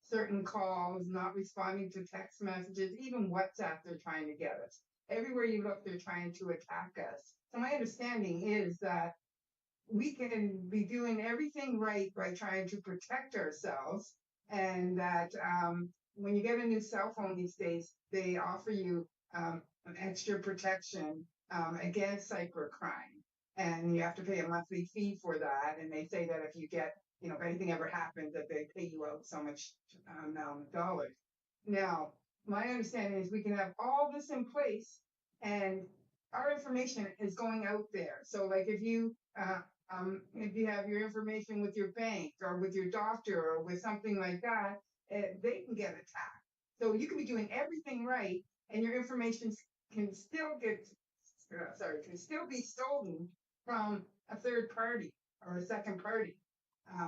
certain calls, not responding to text messages, even WhatsApp, they're trying to get us. Everywhere you look, they're trying to attack us. So my understanding is that we can be doing everything right by trying to protect ourselves. And that when you get a new cell phone these days, they offer you an extra protection against cybercrime. And you have to pay a monthly fee for that. And they say that if you get, if anything ever happens, that they pay you out so much amount of dollars. Now, my understanding is we can have all this in place and our information is going out there. So like if you have your information with your bank or with your doctor or with something like that, they can get attacked. So you can be doing everything right, and your information can still can still be stolen from a third party or a second party.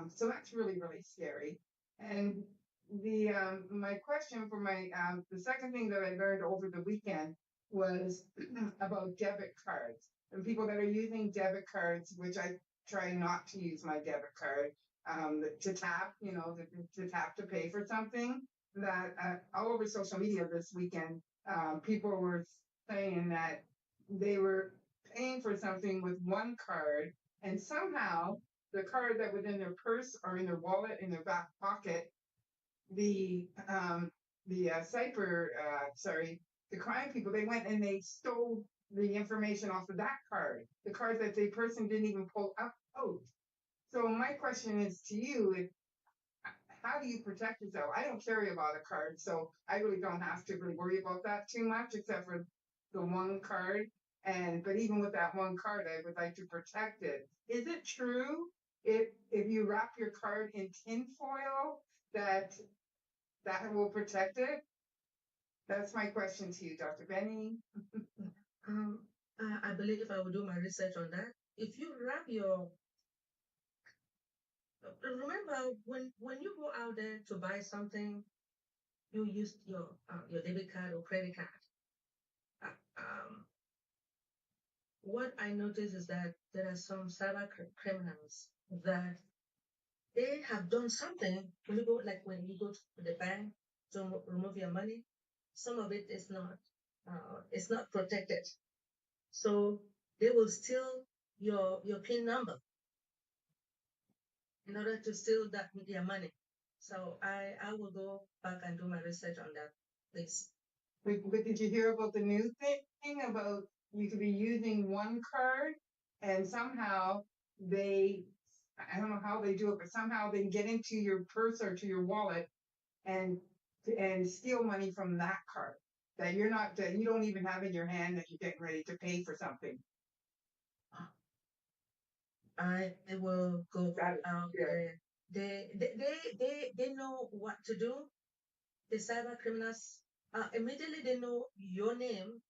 So that's really, really scary. And the my question for the second thing that I learned over the weekend was about debit cards and people that are using debit cards, which I try not to use my debit card to tap, to tap to pay for something. That all over social media this weekend, people were saying that they were paying for something with one card, and somehow the card that was in their purse or in their wallet in their back pocket, the the crime people, they went and they stole the information off of that card, the card that the person didn't even pull out. So my question is to you, how do you protect yourself? I don't carry a lot of cards, so I really don't have to really worry about that too much, except for the one card. But even with that one card, I would like to protect it. Is it true if you wrap your card in tinfoil that will protect it? That's my question to you, Dr. Benny. Um, I believe I will do my research on that. If you wrap remember when you go out there to buy something, you use your debit card or credit card. What I notice is that there are some cyber criminals that they have done something when you go to the bank to remove your money. Some of it is not it's not protected, so they will steal your PIN number in order to steal that with their money. So I will go back and do my research on that, please. But did you hear about the new thing about you could be using one card and somehow I don't know how they do it, but somehow they get into your purse or to your wallet and steal money from that card that you don't even have in your hand that you're getting ready to pay for something. I will go out there. They know what to do. The cyber criminals immediately they know your name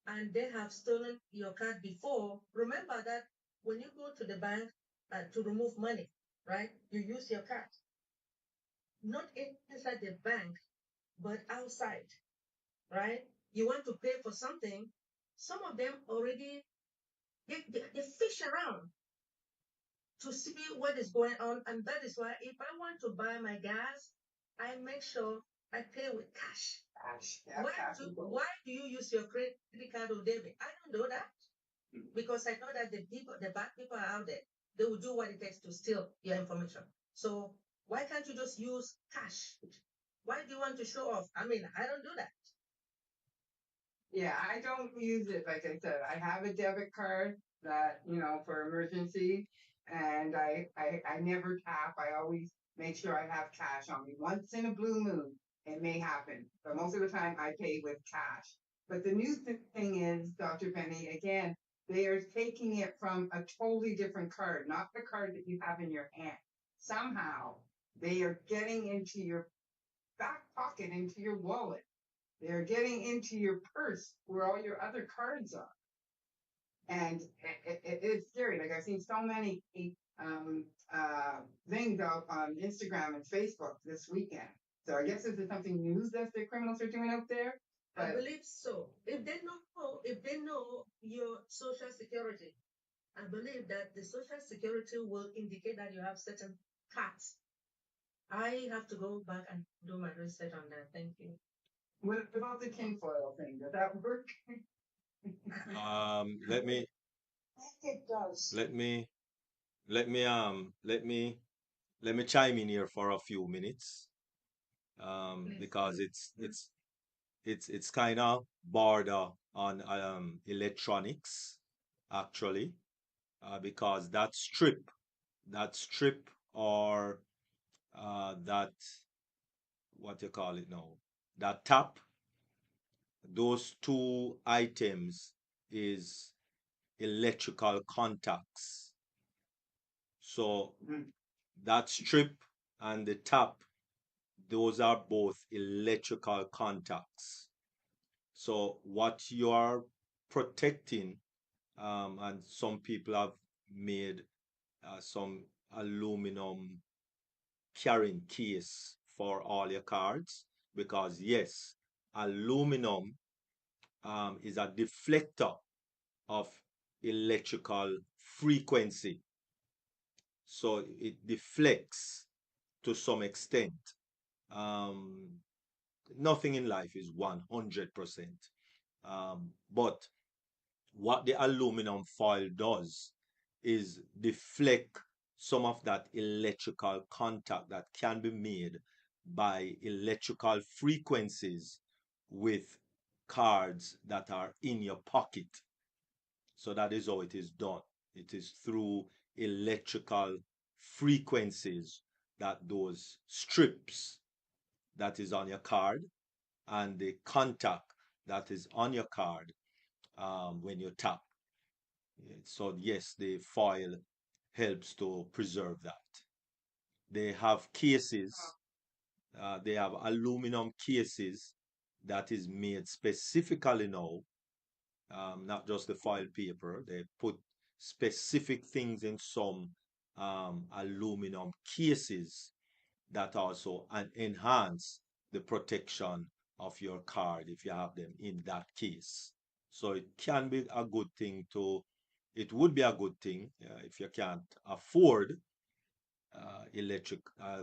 and they have stolen your card before. Remember that when you go to the bank to remove money, right? You use your card. Not inside the bank, but outside, right? You want to pay for something. Some of them already they fish around to see what is going on. And that is why if I want to buy my gas, I make sure I pay with cash. Yeah, Why do you use your credit card or debit? I don't do that because I know that the bad people are out there. They will do what it takes to steal your information. So why can't you just use cash? Why do you want to show off? I mean, I don't do that. Yeah, I don't use it. Like I said, I have a debit card that, for emergency, and I never tap. I always make sure I have cash on me once in a blue moon. it may happen, but most of the time I pay with cash. But the new thing is, Dr. Benny, again, they are taking it from a totally different card, not the card that you have in your hand. Somehow they are getting into your back pocket, into your wallet. They're getting into your purse where all your other cards are. And it's scary. Like I've seen so many things out on Instagram and Facebook this weekend. So I guess this is something new that the criminals are doing out there. I But believe so. If they know your social security, I believe that the social security will indicate that you have certain cards. I have to go back and do my research on that. Thank you. what about the tinfoil thing? Does that work? Let me I think it does. let me let me let me let me chime in here for a few minutes. Please, Because please. it's kind of border on electronics actually, because that strip or that, what you call it now, that tap, those two items is electrical contacts. So Mhm. that strip and the tap, those are both electrical contacts. So what you are protecting, and some people have made some aluminum carrying case for all your cards, because yes, aluminum is a deflector of electrical frequency, so it deflects to some extent. Um, Nothing in life is 100%. But what the aluminum foil does is deflect some of that electrical contact that can be made by electrical frequencies with cards that are in your pocket. So that is how it is done. It is through electrical frequencies that those strips that is on your card and the contact that is on your card when you tap. So yes, the foil helps to preserve that. They have cases, they have aluminum cases that is made specifically now, not just the foil paper. They put specific things in some aluminum cases that also enhance the protection of your card if you have them in that case. So it can be a good thing to, it would be a good thing if you can't afford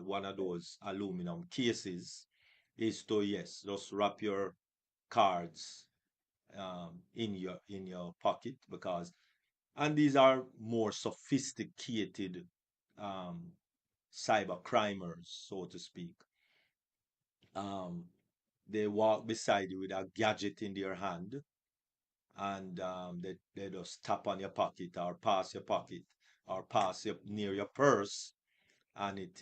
one of those aluminum cases, is to, yes, just wrap your cards in your pocket, because, and these are more sophisticated um, cyber crimers, so to speak. Um, they walk beside you with a gadget in their hand, and they just tap on your pocket or pass your pocket or pass near your purse, and it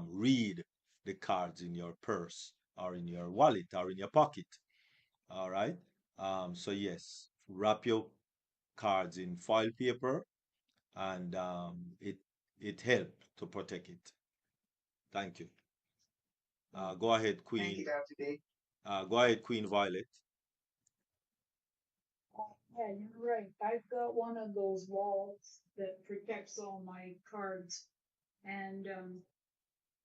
read the cards in your purse or in your wallet or in your pocket. All right. So yes, wrap your cards in foil paper, and it helped to protect it. Thank you. Go ahead, Thank you, Queen. Dr. D. Go ahead, Queen Violet. Yeah, you're right. I've got one of those walls that protects all my cards, and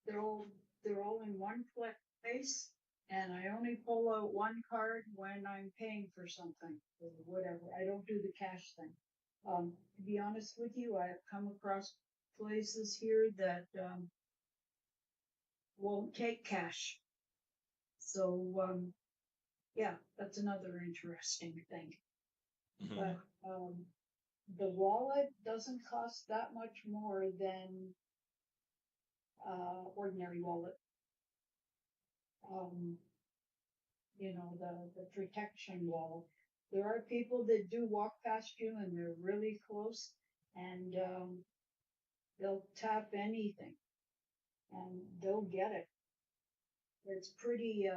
they're all in one place. And I only pull out one card when I'm paying for something or whatever. I don't do the cash thing. To be honest with you, I've come across places here that won't take cash. So yeah, that's another interesting thing. Mhm. But the wallet doesn't cost that much more than ordinary wallet. You know, the protection wall. There are people that do walk past you and they're really close, and they'll tap anything and they'll get it. it's pretty,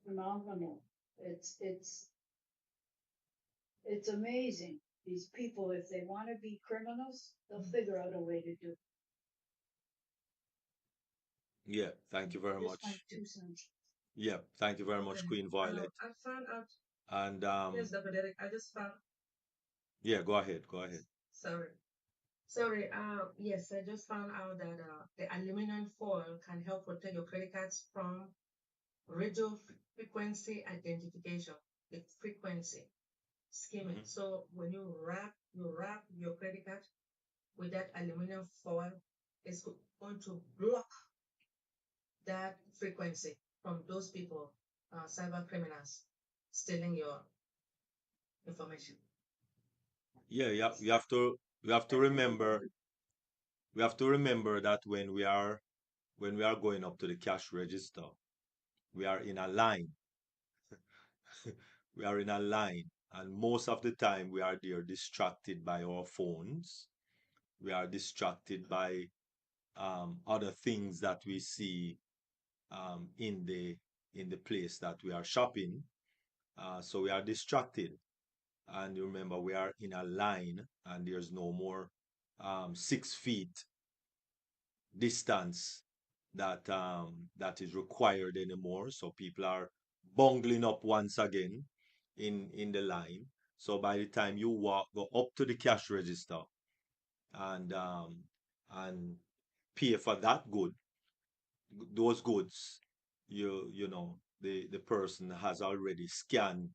phenomenal. It's amazing. These people, if they want to be criminals, they'll figure out a way to do it. Yeah, thank you very Just my much. 2 cents. Yeah, thank you very much, Okay. Queen Violet. I found out. And Yes, Dr. Derek. I just found. yeah, go ahead, go ahead. Sorry. Yes, I just found out that the aluminum foil can help protect your credit cards from radio frequency identification, the frequency skimming. Mhm. So when you wrap your credit card with that aluminum foil, it's going to block that frequency from those people, cyber criminals, stealing your information. Yeah, we have to remember that when we are going up to the cash register, we are in a line. We are in a line, and most of the time we are there distracted by our phones. We are distracted by other things that we see in the place that we are shopping. So we are distracted. And you remember, we are in a line, and there's no more 6 feet distance that is required anymore. So people are bungling up once again in the line. So by the time you go up to the cash register and and pay for those goods, you know, the person has already scanned,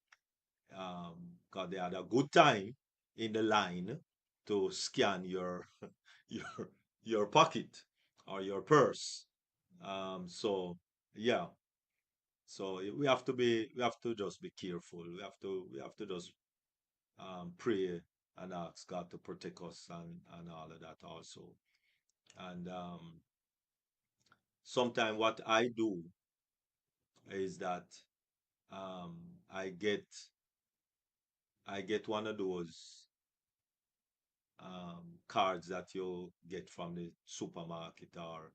because they had a good time in the line to scan your your your pocket or your purse. So yeah, so we have to just be careful. We have to just pray and ask God to protect us and all of that also. And sometimes what I do is that um, I get I get one of those cards that you get from the supermarket, or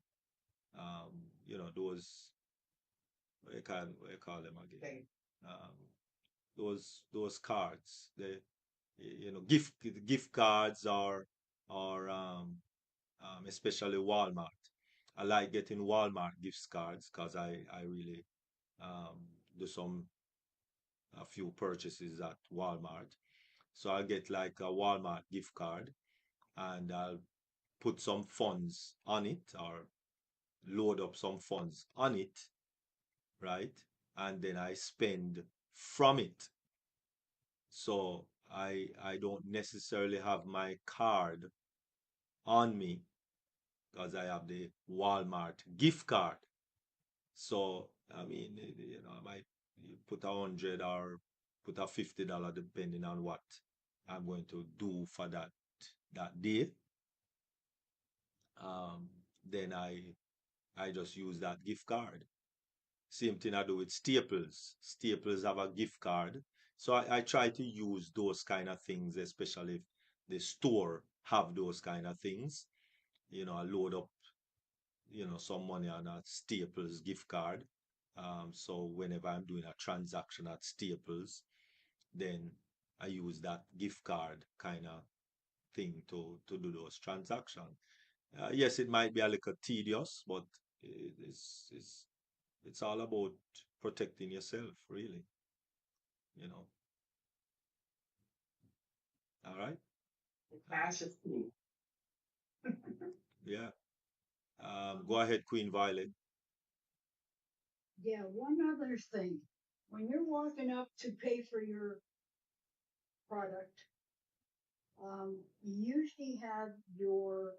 you know, those, what you call them again? Um, those cards, the, you know, gift cards, or especially Walmart. I like getting Walmart gift cards because I really do a few purchases at Walmart. So I'll get like a Walmart gift card, and I'll put some funds on it, or load up some funds on it, right? And then I spend from it. So I don't necessarily have my card on me because I have the Walmart gift card. So I mean, you know, I might put 100 or put a $50, depending on what I'm going to do for that day. Then I just use that gift card. Same thing I do with Staples. Staples have a gift card. So I try to use those kind of things, especially if the store have those kind of things. You know, I load up, you know, some money on a Staples gift card. So whenever I'm doing a transaction at Staples, then I use that gift card kind of thing to do those transactions. Yes, it might be a little tedious, but it's all about protecting yourself, really. You know. All right. Fascist. Yeah. Go ahead, Queen Violet. Yeah, one other thing. When you're walking up to pay for your product, you usually have your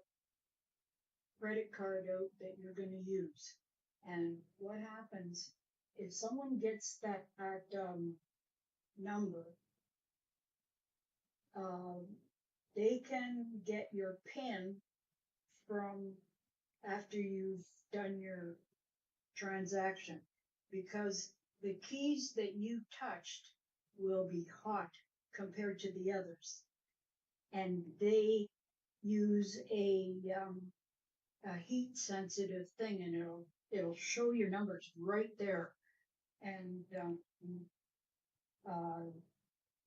credit card out that you're going to use. And what happens if someone gets that number, um, they can get your PIN from after you've done your transaction, because the keys that you touched will be hot compared to the others. And they use a a heat sensitive thing, and it'll show your numbers right there. And uh,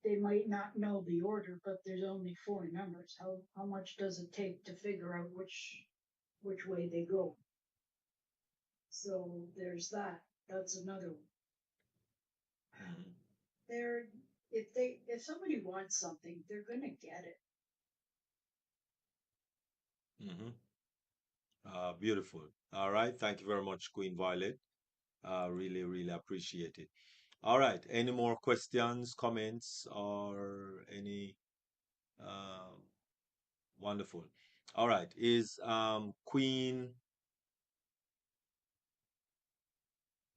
they might not know the order, but there's only 4 numbers. How much does it take to figure out which way they go? So there's that. That's another one. They're if somebody wants something, they're gonna get it. Beautiful. All right. Thank you very much, Queen Violet. Really, really appreciate it. All right. Any more questions, comments, or any? Um, Wonderful. All right. Is Queen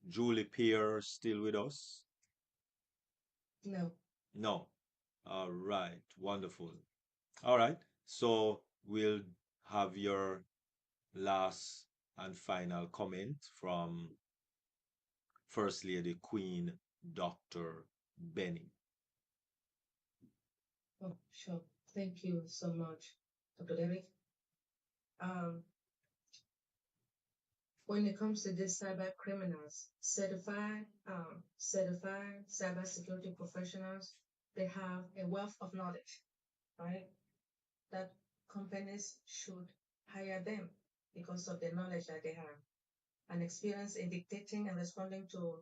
Julie Pierre still with us? No. No. All right. Wonderful. All right. So we'll have your last and final comment from First Lady Queen Dr. Benny. Oh, sure. Thank you so much, Dr. Derek. When it comes to these cyber criminals, certified cybersecurity professionals, they have a wealth of knowledge, right? That companies should hire them because of the knowledge that they have and experience in detecting and responding to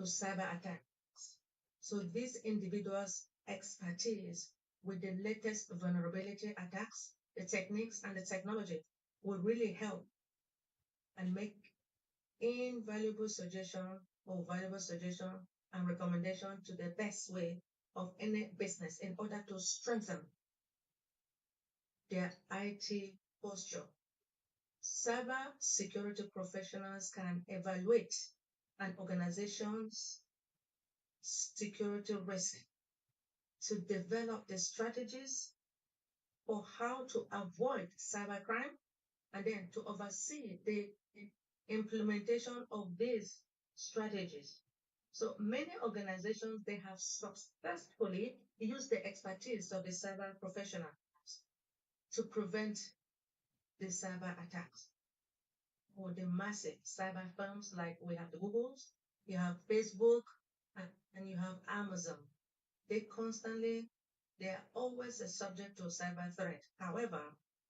cyber attacks. So these individuals' expertise with the latest vulnerability attacks, the techniques and the technology will really help and make invaluable suggestion or valuable suggestion and recommendation to the best way of any business in order to strengthen their IT posture. Cyber security professionals can evaluate an organization's security risk to develop the strategies for how to avoid cybercrime and then to oversee the implementation of these strategies. So many organizations, they have successfully used the expertise of the cyber professionals to prevent the cyber attacks. Or the massive cyber firms like we have the Googles, you have Facebook, and you have Amazon. They are always a subject to cyber threat. However,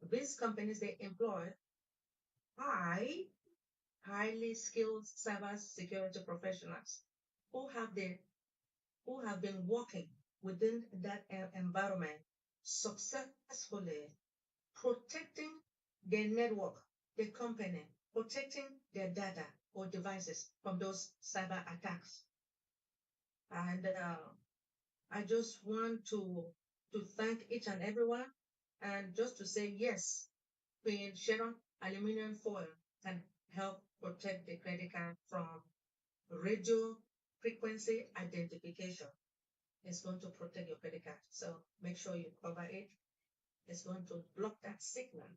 these companies, they employ highly skilled cyber security professionals who have been working within that environment successfully protecting their network, their company, protecting their data or devices from those cyber attacks. And I just want to thank each and everyone and just to say yes, Queen Sharon aluminum foil can help protect the credit card from radio frequency identification. It's going to protect your credit card. So make sure you cover it. It's going to block that signal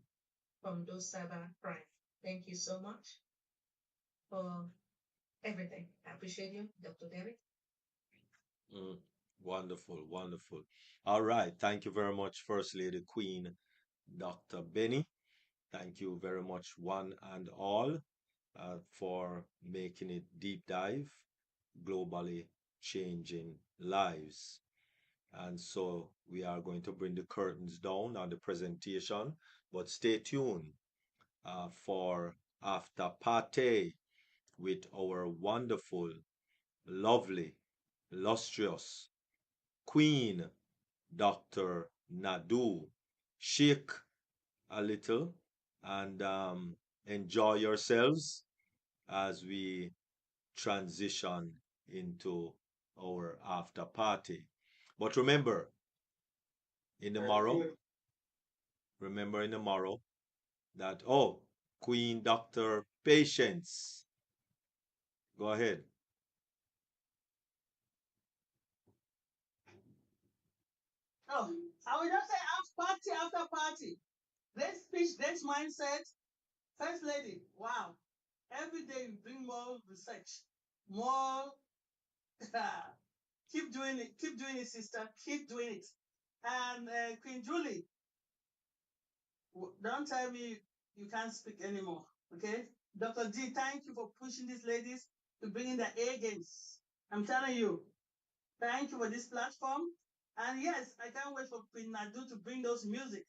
from those cyber crime. Thank you so much for everything. I appreciate you, Dr. Derek. Wonderful, wonderful. All right. Thank you very much, First Lady Queen Dr. Benny. Thank you very much, one and all, for making it deep dive, globally changing lives. And so we are going to bring the curtains down on the presentation, but stay tuned for after party with our wonderful, lovely, lustrous Queen Dr. Nadu. Shake a little and enjoy yourselves as we transition into our after party. But in the morrow, remember in the morrow that, oh, Queen Dr. Patience. Go ahead. Oh, I will just say after party. This speech, this mindset. First lady, wow. Every day you bring more research, more. Keep doing it, sister. Keep doing it. And Queen Julie, don't tell me you can't speak anymore. Okay? Dr. D, thank you for pushing these ladies to bring in the A games. I'm telling you, thank you for this platform. And yes, I can't wait for Queen Nadu to bring those music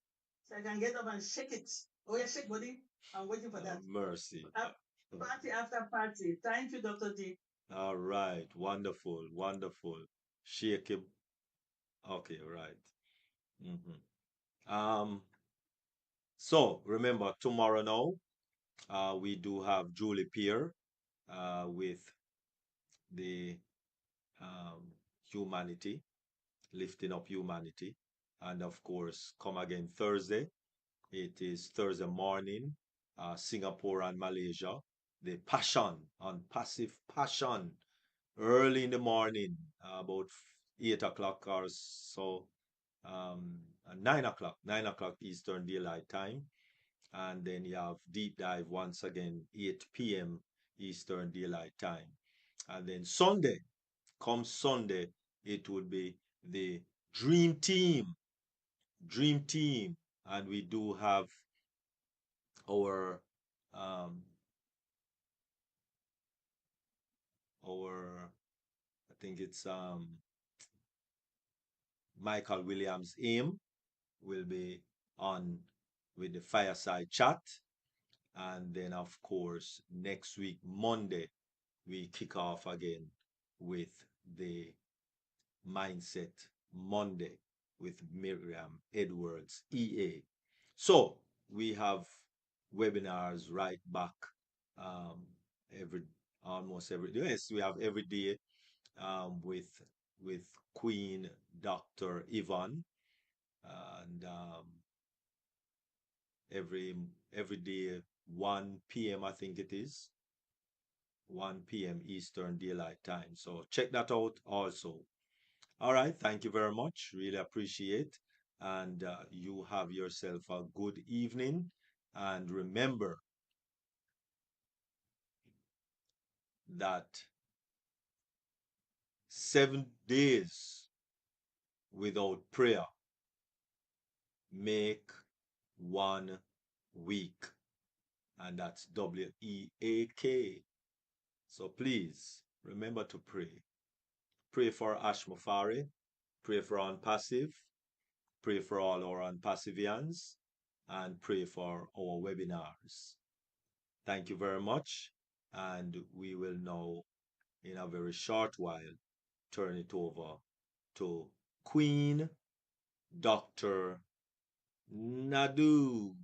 so I can get up and shake it. Oh, yeah, shake body. I'm waiting for that. Mercy. Party after party. Thank you, Dr. D. All right. Wonderful. Wonderful. Shake him. Okay, right. So remember tomorrow now, we do have Julie Pierre with the humanity, lifting up humanity. And of course, come again Thursday. It is Thursday morning, Singapore and Malaysia. The passion, passive passion, early in the morning, about 8 o'clock or so, 9 o'clock Eastern Daylight Time. And then you have deep dive once again, 8 p.m. Eastern Daylight Time. And then Sunday, come Sunday, it would be the Dream Team. Dream Team. And we do have our I think it's Michael Williams Aim will be on with the fireside chat. And then of course next week Monday we kick off again with the Mindset Monday with Miriam Edwards EA. So we have webinars right back every almost every day. Yes, we have every day with Queen Dr. Yvonne, and every day 1 p.m. I think it is 1 p.m. Eastern Daylight Time. So check that out also. All right, thank you very much. Really appreciate. And you have yourself a good evening. And remember that 7 days without prayer make 1 week. And that's WEAK. So please remember to pray. Pray for Ash Mufari. Pray for ONPASSIVE. Pray for all our ONPASSIVians. And pray for our webinars. Thank you very much. And we will now, in a very short while, turn it over to Queen Dr. Nadu.